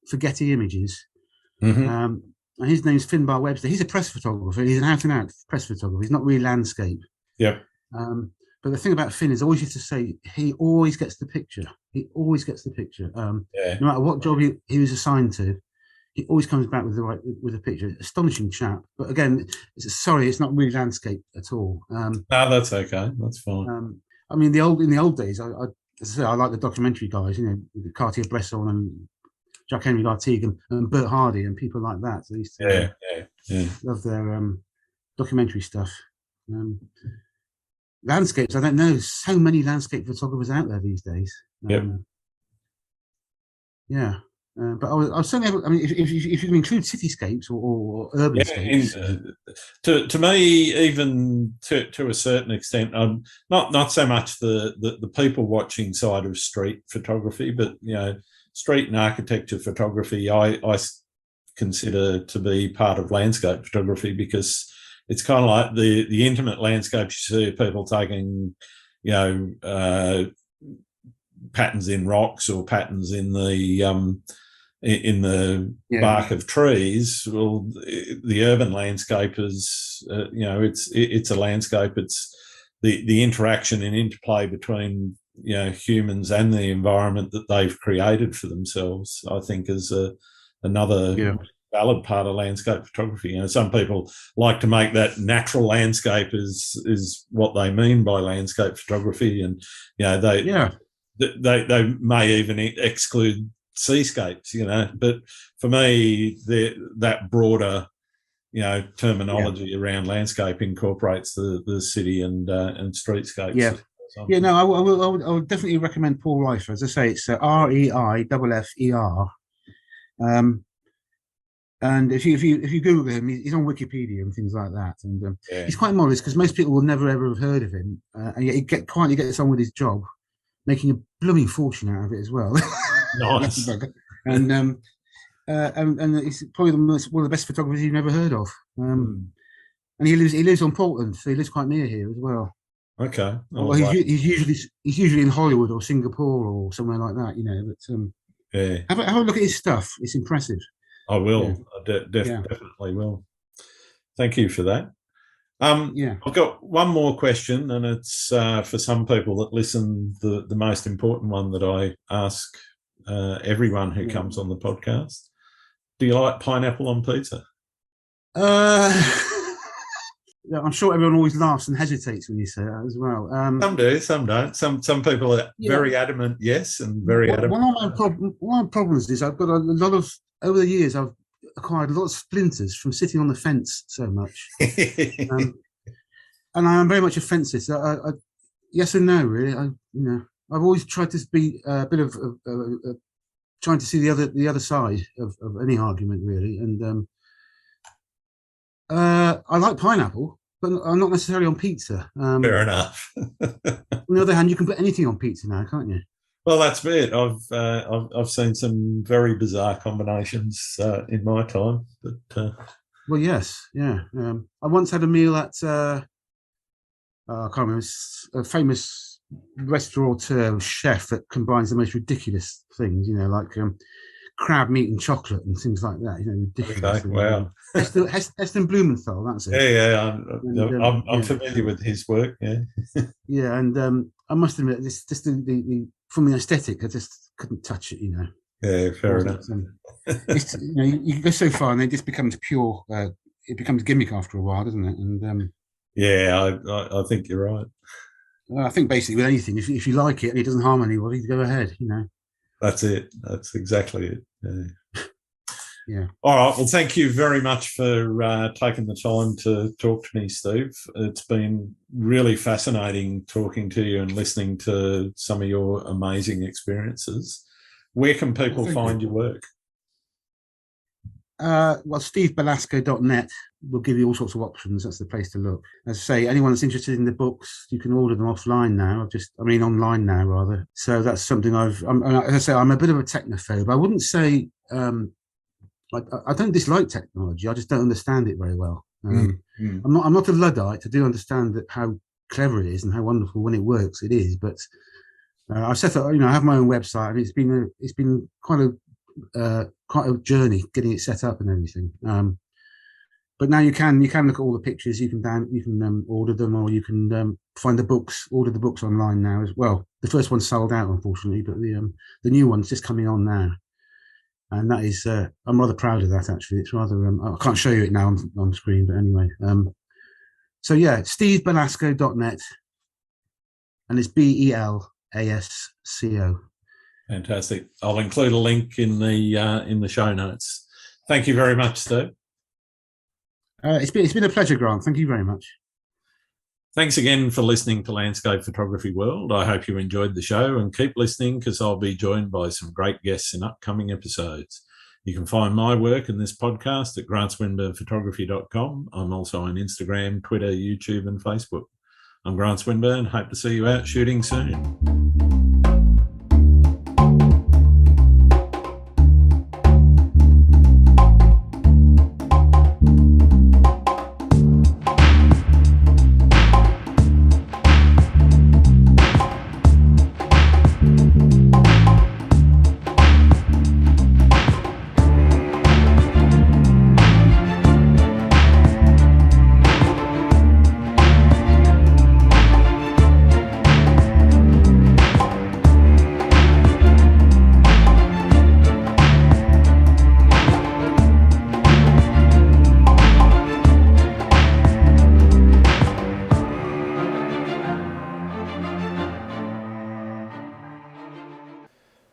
for Getty Images. And his name's Finbar Webster. He's a press photographer. He's an out-and-out press photographer. He's not really landscape. Yep. But the thing about Finn is I always used to say he always gets the picture. He always gets the picture. No matter what job he was assigned to, he always comes back with a picture. Astonishing chap, but again, it's not really landscape at all. No, that's okay. That's fine. I mean, in the old days, as I say, I like the documentary guys, Cartier-Bresson and Jack Henry Lartigue and Bert Hardy and people like that. So I used to love their documentary stuff. Landscapes, I don't know. So many landscape photographers out there these days. Yeah. But I was certainly. I mean, if you can include cityscapes or urbanscapes, to me, even to a certain extent, not so much the people watching side of street photography, but street and architecture photography, I consider to be part of landscape photography, because it's kind of like the intimate landscapes you see of people taking, patterns in rocks or patterns in the bark of trees. Well, the urban landscape is, it's a landscape. It's the interaction and interplay between humans and the environment that they've created for themselves, I think, is another valid part of landscape photography. Some people like to make that natural landscape is what they mean by landscape photography, and they may even exclude seascapes, but for me, that broader, terminology around landscape incorporates the city and streetscapes. Yeah. Yeah, no, I would definitely recommend Paul Reifer. As I say, it's Reifer. And if you Google him, he's on Wikipedia and things like that. And he's quite modest, because most people will never ever have heard of him. And yet he gets on with his job, making a blooming fortune out of it as well. Nice. And he's probably one of the best photographers you've never heard of. And he lives on Portland, so he lives quite near here as well. Okay. Well, he's usually in Hollywood or Singapore or somewhere like that, But have a look at his stuff. It's impressive. I will. I definitely will. Thank you for that. I've got one more question, and it's for some people that listen, the most important one that I ask everyone who comes on the podcast. Do you like pineapple on pizza? I'm sure everyone always laughs and hesitates when you say that as well. Some do, some don't. Some people are very adamant yes, and very adamant. One of my problems is I've got a lot of, over the years, I've acquired a lot of splinters from sitting on the fence so much. And I am very much a fencer. So yes and no, really. I've always tried to be a bit of trying to see the other side of any argument, really. And I like pineapple, but I'm not necessarily on pizza. Fair enough. On the other hand, you can put anything on pizza now, can't you? Well, that's it. I've seen some very bizarre combinations in my time, but well, yes, yeah. I once had a meal at I can't remember, a famous restaurateur chef that combines the most ridiculous things, like crab meat and chocolate and things like that. Ridiculous. Okay, wow. Heston Blumenthal, that's it. Yeah. I'm familiar with his work. Yeah. Yeah, and I must admit, this just the from the aesthetic, I just couldn't touch it. Yeah, fair enough. You go so far, and it just becomes pure. It becomes gimmick after a while, doesn't it? And yeah, I think you're right. I think basically with anything, if you like it and it doesn't harm anybody, go ahead. That's it. That's exactly it. Yeah. Yeah. All right. Well, thank you very much for taking the time to talk to me, Steve. It's been really fascinating talking to you and listening to some of your amazing experiences. Where can people find your work? Well, stevebelasco.net will give you all sorts of options. That's the place to look. As I say, anyone that's interested in the books, you can order them offline now. Online now, rather. So that's something as I say, I'm a bit of a technophobe. I wouldn't say, I don't dislike technology. I just don't understand it very well. I'm not a Luddite. I do understand how clever it is and how wonderful when it works it is. But I've set up, I have my own website, and it's been quite a journey getting it set up and everything. But now you can look at all the pictures. You can order them, or you can find the books, order the books online now as well. The first one sold out, unfortunately, but the new one's just coming on now. and that is I'm rather proud of that. Actually, it's rather I can't show you it now on screen, but anyway. So yeah, stevebelasco.net, and it's Belasco. Fantastic. I'll include a link in the show notes. Thank you very much, Steve. It's been a pleasure, Grant. Thank you very much. Thanks again for listening to Landscape Photography World. I hope you enjoyed the show, and keep listening because I'll be joined by some great guests in upcoming episodes. You can find my work in this podcast at grantswinburnphotography.com. I'm also on Instagram, Twitter, YouTube, and Facebook. I'm Grant Swinburne. Hope to see you out shooting soon.